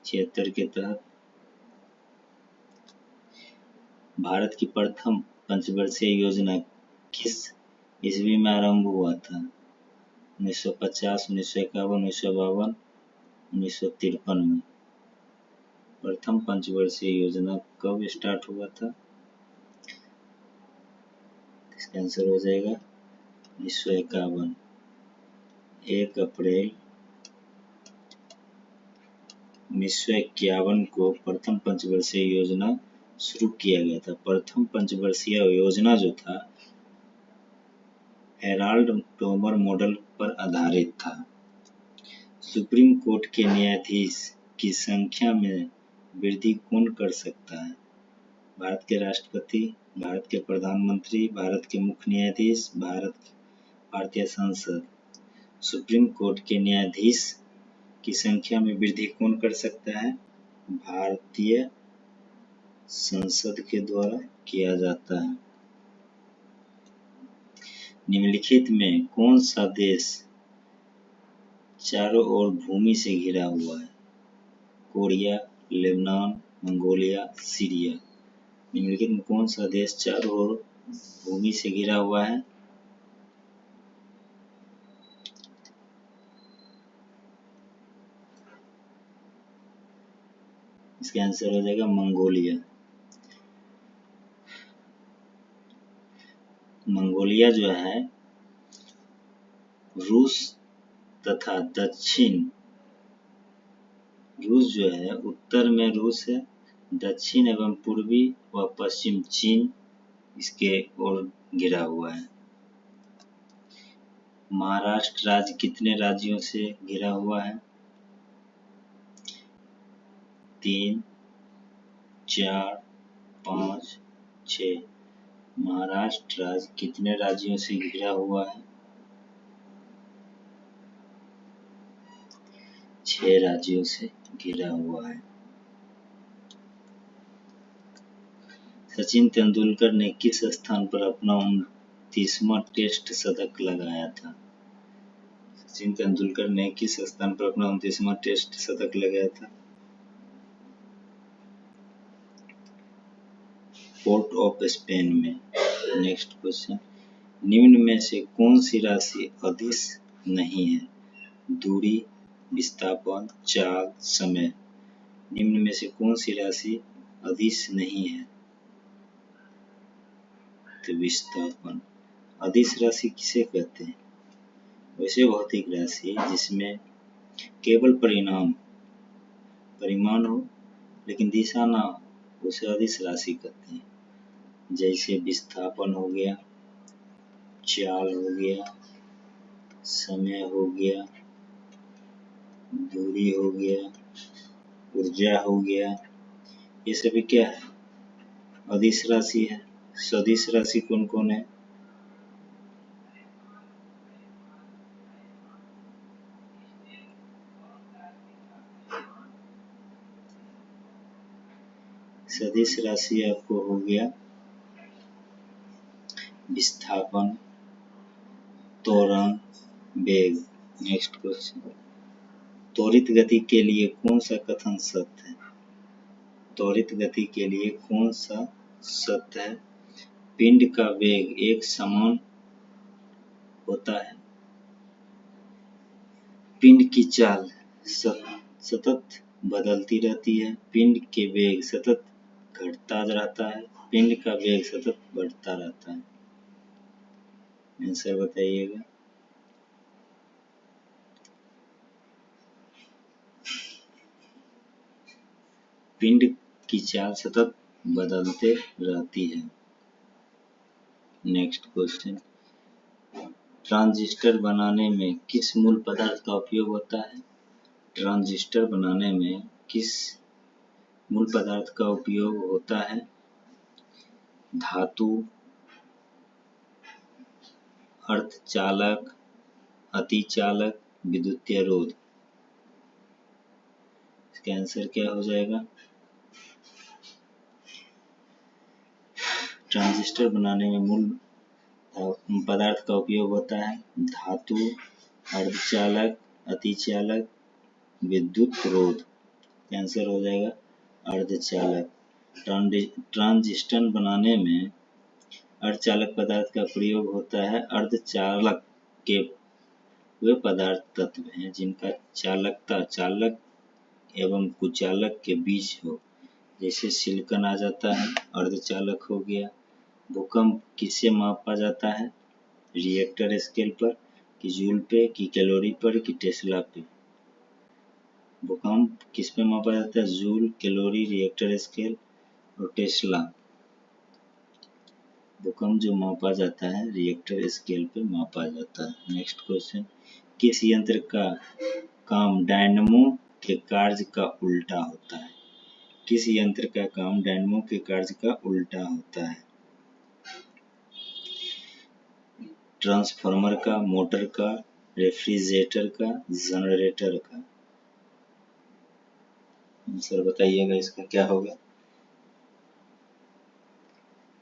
A: 76 के तहत। भारत की प्रथम पंचवर्षीय योजना किस ईस्वी में आरंभ हुआ था? 1950, 1951, 1952, 1953 में। प्रथम पंचवर्षीय योजना कब स्टार्ट हुआ था? इसका आंसर हो जाएगा 1951। 1 अप्रैल 1951 को प्रथम पंचवर्षीय योजना शुरू किया गया था। प्रथम पंचवर्षीय योजना जो था हेराल्ड टोमर मॉडल पर आधारित था। सुप्रीम कोर्ट के न्यायाधीश की संख्या में वृद्धि कौन कर सकता है? भारत के राष्ट्रपति, भारत के प्रधानमंत्री, भारत के मुख्य न्यायाधीश, भारतीय संसद। सुप्रीम कोर्ट के न्यायाधीश की संख्या में वृद्धि कौन कर सकता है? भारतीय संसद के द्वारा किया जाता है। निम्नलिखित में कौन सा देश चारों ओर भूमि से घिरा हुआ है? Korea, Lebanon, Mongolia, Syria. निम्नलिखित में कौन सा देश चारों ओर भूमि से घिरा हुआ है? इसका आंसर हो जाएगा मंगोलिया। मंगोलिया जो है रूस तथा रूस जो है उत्तर में रूस है, दक्षिण एवं पूर्वी व पश्चिम चीन इसके ओर घिरा हुआ है। महाराष्ट्र राज्य कितने राज्यों से घिरा हुआ है? 3, 4, 5, 6। महाराष्ट्र राज्य कितने राज्यों से घिरा हुआ है? 6 राज्यों से घिरा हुआ है। सचिन तेंदुलकर ने किस स्थान पर अपना 29वां टेस्ट शतक लगाया था? सचिन तेंदुलकर ने किस स्थान पर अपना 29वां टेस्ट शतक लगाया था? पोर्ट ऑफ स्पेन में। नेक्स्ट क्वेश्चन, निम्न में से कौन सी राशि अदिश नहीं है? दूरी, विस्थापन, चाल, समय। निम्न में से कौन सी राशि अदिश नहीं है? तो विस्थापन। अदिश राशि किसे कहते हैं? वैसे भौतिक राशि जिसमें केवल परिमाण हो लेकिन दिशा ना हो, उसे अदिश राशि कहते हैं। जैसे विस्थापन हो गया, चाल हो गया, समय हो गया, दूरी हो गया, ऊर्जा हो गया, ये सभी क्या है? अदिश राशि है। सदिश राशि कौन कौन है? सदिश राशि आपको हो गया विस्थापन, त्वरण, वेग। नेक्स्ट क्वेश्चन, त्वरित गति के लिए कौन सा कथन सत्य है? त्वरित गति के लिए कौन सा सत्य है? पिंड का वेग एक समान होता है। पिंड की चाल सतत बदलती रहती है। पिंड के वेग सतत घटता रहता है। पिंड का वेग सतत बढ़ता रहता है। आंसर बताइएगा। पिंड की चाल सतत बदलते रहती है। नेक्स्ट क्वेश्चन, ट्रांजिस्टर बनाने में किस मूल पदार्थ का उपयोग होता है? ट्रांजिस्टर बनाने में किस मूल पदार्थ का उपयोग होता है? धातु, अर्धचालक, अतिचालक, विद्युतीय रोध। इसका आंसर क्या हो जाएगा? ट्रांजिस्टर बनाने में मूल पदार्थ का उपयोग होता है धातु, अर्धचालक, अतिचालक, विद्युत रोध। आंसर हो जाएगा अर्धचालक। ट्रांजिस्टर बनाने में अर्धचालक पदार्थ का प्रयोग होता है। अर्धचालक के वे पदार्थ तत्व हैं जिनका चालकता चालक एवं कुचालक के बीच हो, जैसे सिलिकॉन आ जाता है, अर्धचालक हो गया। भूकंप किससे मापा जाता है? रिएक्टर स्केल पर, कि जूल पे, कि कैलोरी पर, कि टेस्ला पे? भूकंप किस पे मापा जाता है? जूल, कैलोरी, रिएक्टर स्केल और टेस्ला। भूकंप जो मापा जाता है रिएक्टर स्केल पे मापा जाता है। नेक्स्ट क्वेश्चन, किस यंत्र का काम डायनेमो के कार्य का उल्टा होता है? किस यंत्र का काम डायनेमो के कार्य का उल्टा होता है? ट्रांसफार्मर का, मोटर का, रेफ्रिजरेटर का, जनरेटर का? आंसर बताइएगा इसका क्या होगा?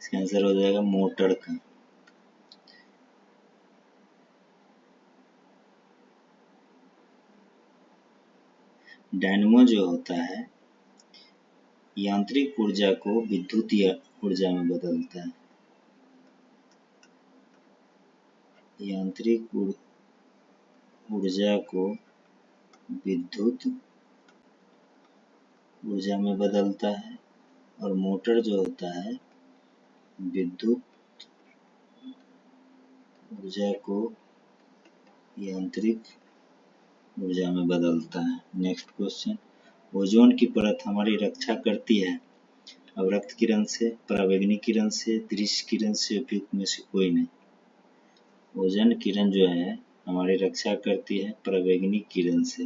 A: इसका आंसर हो जाएगा मोटर का। डायनेमो जो होता है यांत्रिक ऊर्जा को विद्युतीय ऊर्जा में बदलता है। यांत्रिक ऊर्जा को विद्युत ऊर्जा में बदलता है और मोटर जो होता है विद्युत ऊर्जा को यांत्रिक ऊर्जा में बदलता है। नेक्स्ट क्वेश्चन, ओजोन की परत हमारी रक्षा करती है अवरक्त किरण से, पराबैंगनी किरण से, दृश्य किरण से, उपयुक्त में से कोई नहीं। ओजोन किरण जो है हमारी रक्षा करती है पराबैंगनी किरण से।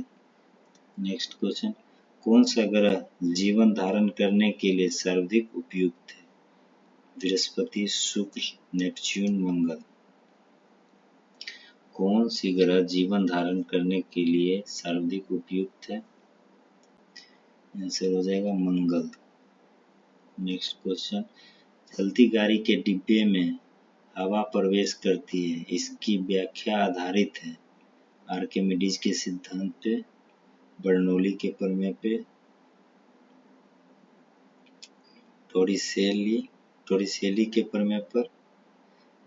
A: नेक्स्ट क्वेश्चन, कौन सा ग्रह जीवन धारण करने के लिए सर्वाधिक उपयुक्त है? बृहस्पति, शुक्र, नेपच्यून, मंगल? कौन सी ग्रह जीवन धारण करने के लिए सर्वाधिक उपयुक्त है? आंसर हो जाएगा मंगल। नेक्स्ट क्वेश्चन, चलती गाड़ी के डिब्बे में हवा प्रवेश करती है, इसकी व्याख्या आधारित है आर्किमिडीज के सिद्धांत पे, बर्नौली के प्रमेय पे, टोरिसेली के प्रमेय पर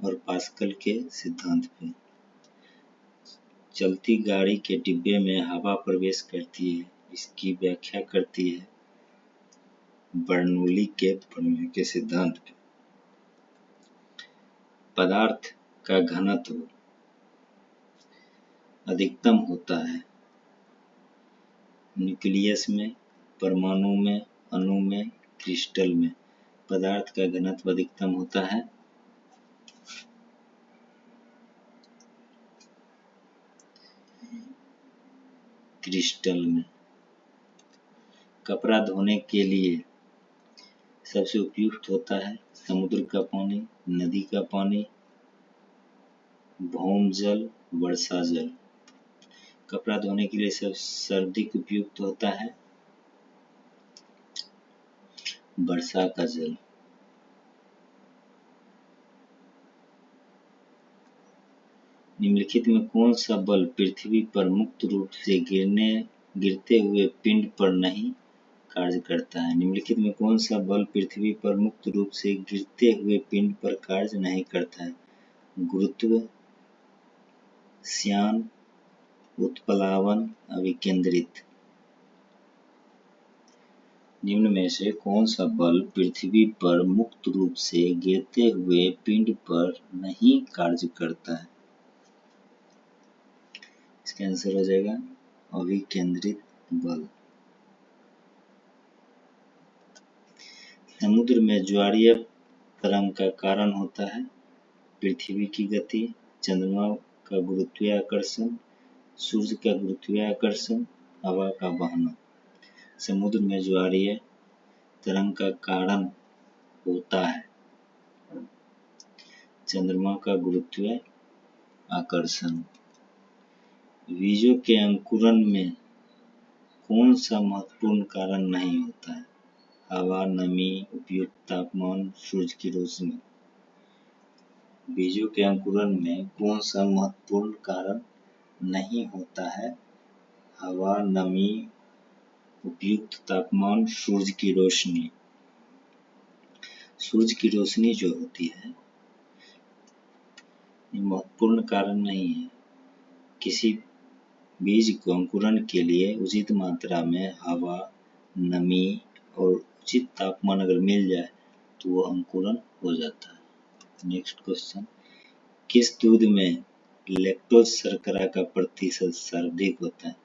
A: और पास्कल के सिद्धांत पे। चलती गाड़ी के डिब्बे में हवा प्रवेश करती है, इसकी व्याख्या करती है बर्नौली के प्रमेय के सिद्धांत पे। पदार्थ का घनत्व अधिकतम होता है न्यूक्लियस में, परमाणु में, अणु में, क्रिस्टल में। पदार्थ का घनत्व अधिकतम होता है क्रिस्टल में। कपड़ा धोने के लिए सबसे उपयुक्त होता है समुद्र का पानी, नदी का पानी, भौम जल, वर्षा जल। कपड़ा धोने के लिए सर्वाधिक उपयुक्त होता है वर्षा का जल। निम्नलिखित में कौन सा बल पृथ्वी पर मुक्त रूप से गिरते हुए पिंड पर नहीं कार्य करता है? निम्नलिखित में कौन सा बल पृथ्वी पर मुक्त रूप से गिरते हुए पिंड पर कार्य नहीं करता है? गुरुत्व, श्यान, उत्प्लावन, अभिकेंद्रित। निम्न में से कौन सा बल पृथ्वी पर मुक्त रूप से गिरते हुए पिंड पर नहीं कार्य करता है? इसका आंसर हो जाएगा अभिकेंद्रित बल। समुद्र में ज्वारीय तरंग का कारण होता है पृथ्वी की गति, चंद्रमा का गुरुत्वीय आकर्षण, सूर्य का गुरुत्वीय आकर्षण, हवा का बहना। समुद्र में ज्वारीय तरंग का कारण होता है चंद्रमा का गुरुत्वीय आकर्षण। बीजों के अंकुरण में कौन सा महत्वपूर्ण कारण नहीं होता है? हवा, नमी, उपयुक्त तापमान, सूरज की रोशनी। बीजों के अंकुरण में कौन सा महत्वपूर्ण कारण नहीं होता है? हवा, नमी, उपयुक्त तापमान, सूरज की रोशनी। सूरज की रोशनी जो होती है ये महत्वपूर्ण कारण नहीं है। किसी बीज को अंकुरण के लिए उचित मात्रा में हवा, नमी और उचित तापमान अगर मिल जाए तो वो अंकुरण हो जाता है। नेक्स्ट क्वेश्चन, किस दूध में लैक्टोज शर्करा का प्रतिशत सर्वाधिक होता है?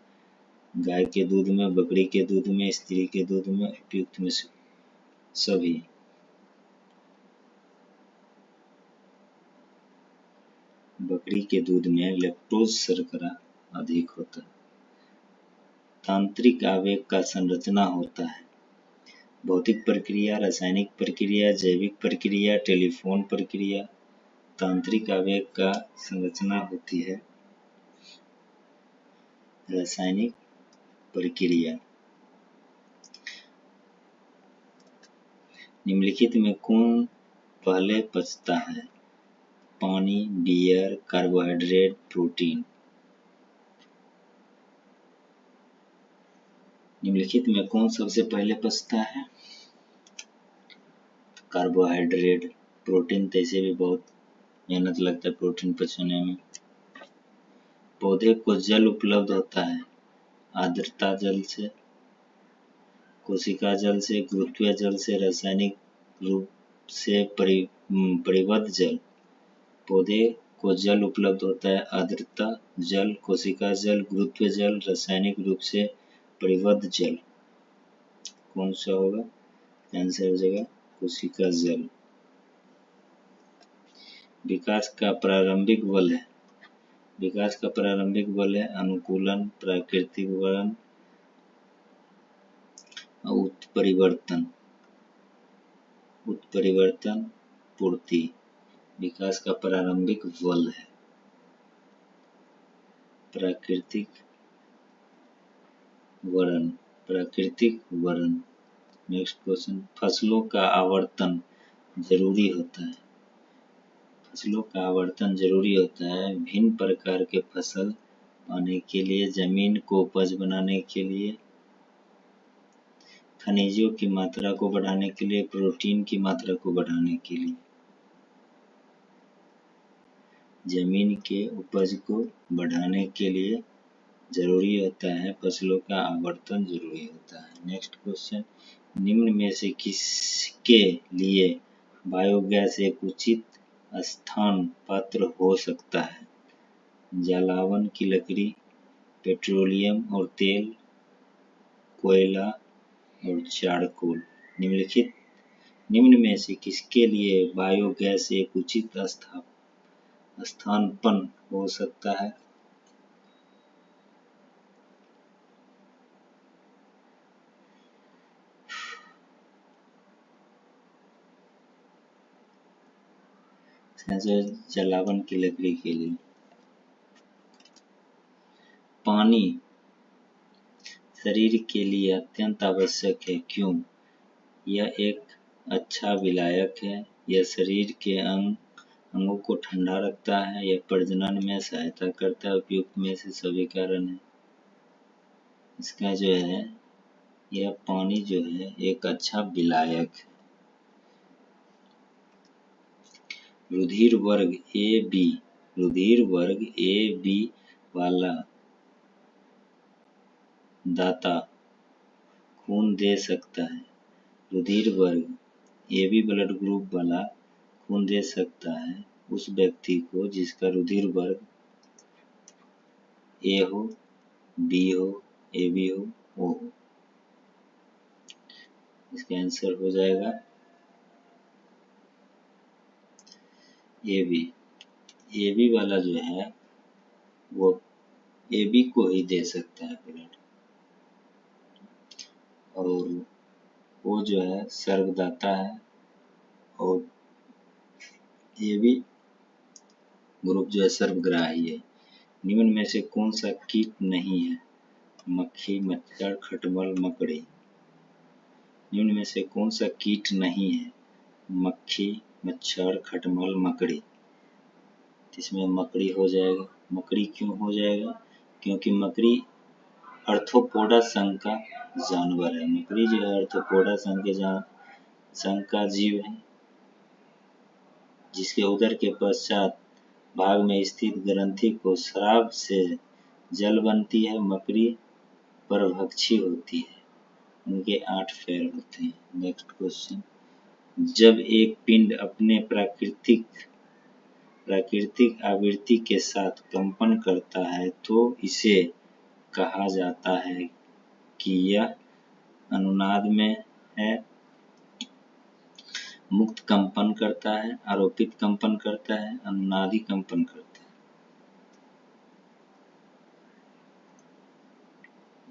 A: गाय के दूध में, बकरी के दूध में, स्त्री के दूध में, उपयुक्त में से सभी। बकरी के दूध में लैक्टोज शर्करा अधिक होता है। तांत्रिक आवेग का संरचना होता है भौतिक प्रक्रिया, रासायनिक प्रक्रिया, जैविक प्रक्रिया, टेलीफोन प्रक्रिया। तांत्रिक आवेग का संरचना होती है रासायनिक प्रक्रिया। निम्नलिखित में कौन पहले पचता है? पानी, बियर, कार्बोहाइड्रेट, प्रोटीन। निम्नलिखित में कौन सबसे पहले पचता है? कार्बोहाइड्रेट। प्रोटीन तो ऐसे भी बहुत मेहनत लगता है प्रोटीन पचाने में। पौधे को जल उपलब्ध होता है आर्द्रता जल से, कोशिका जल से, गुरुत्वीय जल से, रासायनिक रूप से परिबद्ध जल। पौधे को जल उपलब्ध होता है आर्द्रता जल, कोशिका जल, गुरुत्वीय जल, रासायनिक रूप से परिबद्ध जल। कौन सा होगा? आंसर हो जाएगा कोशिका जल। विकास का प्रारंभिक बल है। विकास का प्रारंभिक बल है अनुकूलन, प्राकृतिक वलन और उत्परिवर्तन। उत्परिवर्तन, पूर्ति। विकास का प्रारंभिक बल है प्राकृतिक वरण। प्राकृतिक वरण। नेक्स्ट क्वेश्चन, फसलों का आवर्तन जरूरी होता है। फसलों का आवर्तन जरूरी होता है भिन्न प्रकार के फसल पाने के लिए, जमीन को उपज बनाने के लिए, खनिजों की मात्रा को बढ़ाने के लिए, प्रोटीन की मात्रा को बढ़ाने के लिए। जमीन के उपज को बढ़ाने के लिए जरूरी होता है फसलों का आवर्तन जरूरी होता है। नेक्स्ट क्वेश्चन, निम्न में से किसके लिए बायोगैस एक उचित स्थान पात्र हो सकता है? जलावन की लकड़ी, पेट्रोलियम और तेल, कोयला और चारकोल। निम्न में से किसके लिए बायोगैस एक उचित स्थानपन्न हो सकता है? जलावन की लकड़ी के लिए। पानी शरीर के लिए अत्यंत आवश्यक है। क्यों? यह एक अच्छा विलायक है, यह शरीर के अंगों को ठंडा रखता है, यह प्रजनन में सहायता करता है। उपयुक्त में से सभी कारण है। इसका जो है यह पानी जो है एक अच्छा विलायक है। रुधिर वर्ग ए बी, रुधिर वर्ग ए बी वाला दाता खून दे सकता है। रुधिर वर्ग ए बी ब्लड ग्रुप वाला खून दे सकता है उस व्यक्ति को जिसका रुधिर वर्ग ए हो, बी हो, ए बी हो, ओ हो। इसका आंसर हो जाएगा ए बी वाला जो है वो ए बी को ही दे सकता है ब्लड, और वो जो है सर्वदाता है, और ए बी ग्रुप जो है सर्वग्राही है। निम्न में से कौन सा कीट नहीं है? मक्खी, मच्छर, खटमल, मकड़ी। निम्न में से कौन सा कीट नहीं है? मक्खी, मच्छर, खटमल, मकड़ी। इसमें मकड़ी हो जाएगा। मकड़ी क्यों हो जाएगा? क्योंकि मकड़ी आर्थ्रोपोडा संघ का जानवर है। मकड़ी जो है आर्थ्रोपोडा संघ का जीव है, जिसके उदर के पश्चात भाग में स्थित ग्रंथि को स्राव से जल बनती है। मकड़ी परभक्षी होती है, उनके 8 पैर होते हैं। नेक्स्ट क्वेश्चन, जब एक पिंड अपने प्राकृतिक आवृत्ति के साथ कंपन करता है तो इसे कहा जाता है कि यह अनुनाद में है, मुक्त कंपन करता है, आरोपित कंपन करता है, अनुनादी कंपन करता है।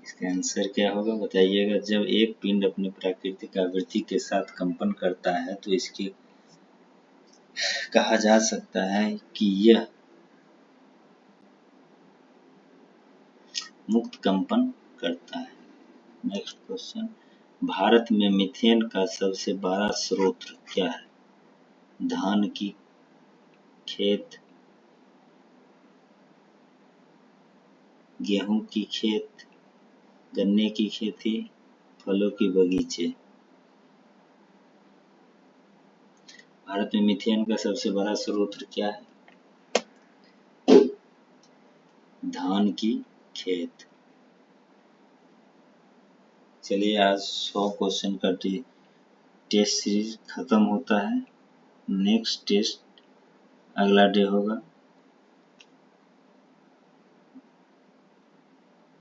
A: इसका आंसर क्या होगा बताइएगा। जब एक पिंड अपने प्राकृतिक आवृत्ति के साथ कंपन करता है तो इसके कहा जा सकता है कि यह मुक्त कंपन करता है। नेक्स्ट क्वेश्चन, भारत में मीथेन का सबसे बड़ा स्रोत क्या है? धान की खेत, गेहूं की खेत, गन्ने की खेती, फलों की बगीचे। भारत में मीथेन का सबसे बड़ा स्रोत क्या है? धान की खेत। चलिए आज 100 क्वेश्चन का टेस्ट सीरीज खत्म होता है। नेक्स्ट टेस्ट अगला डे होगा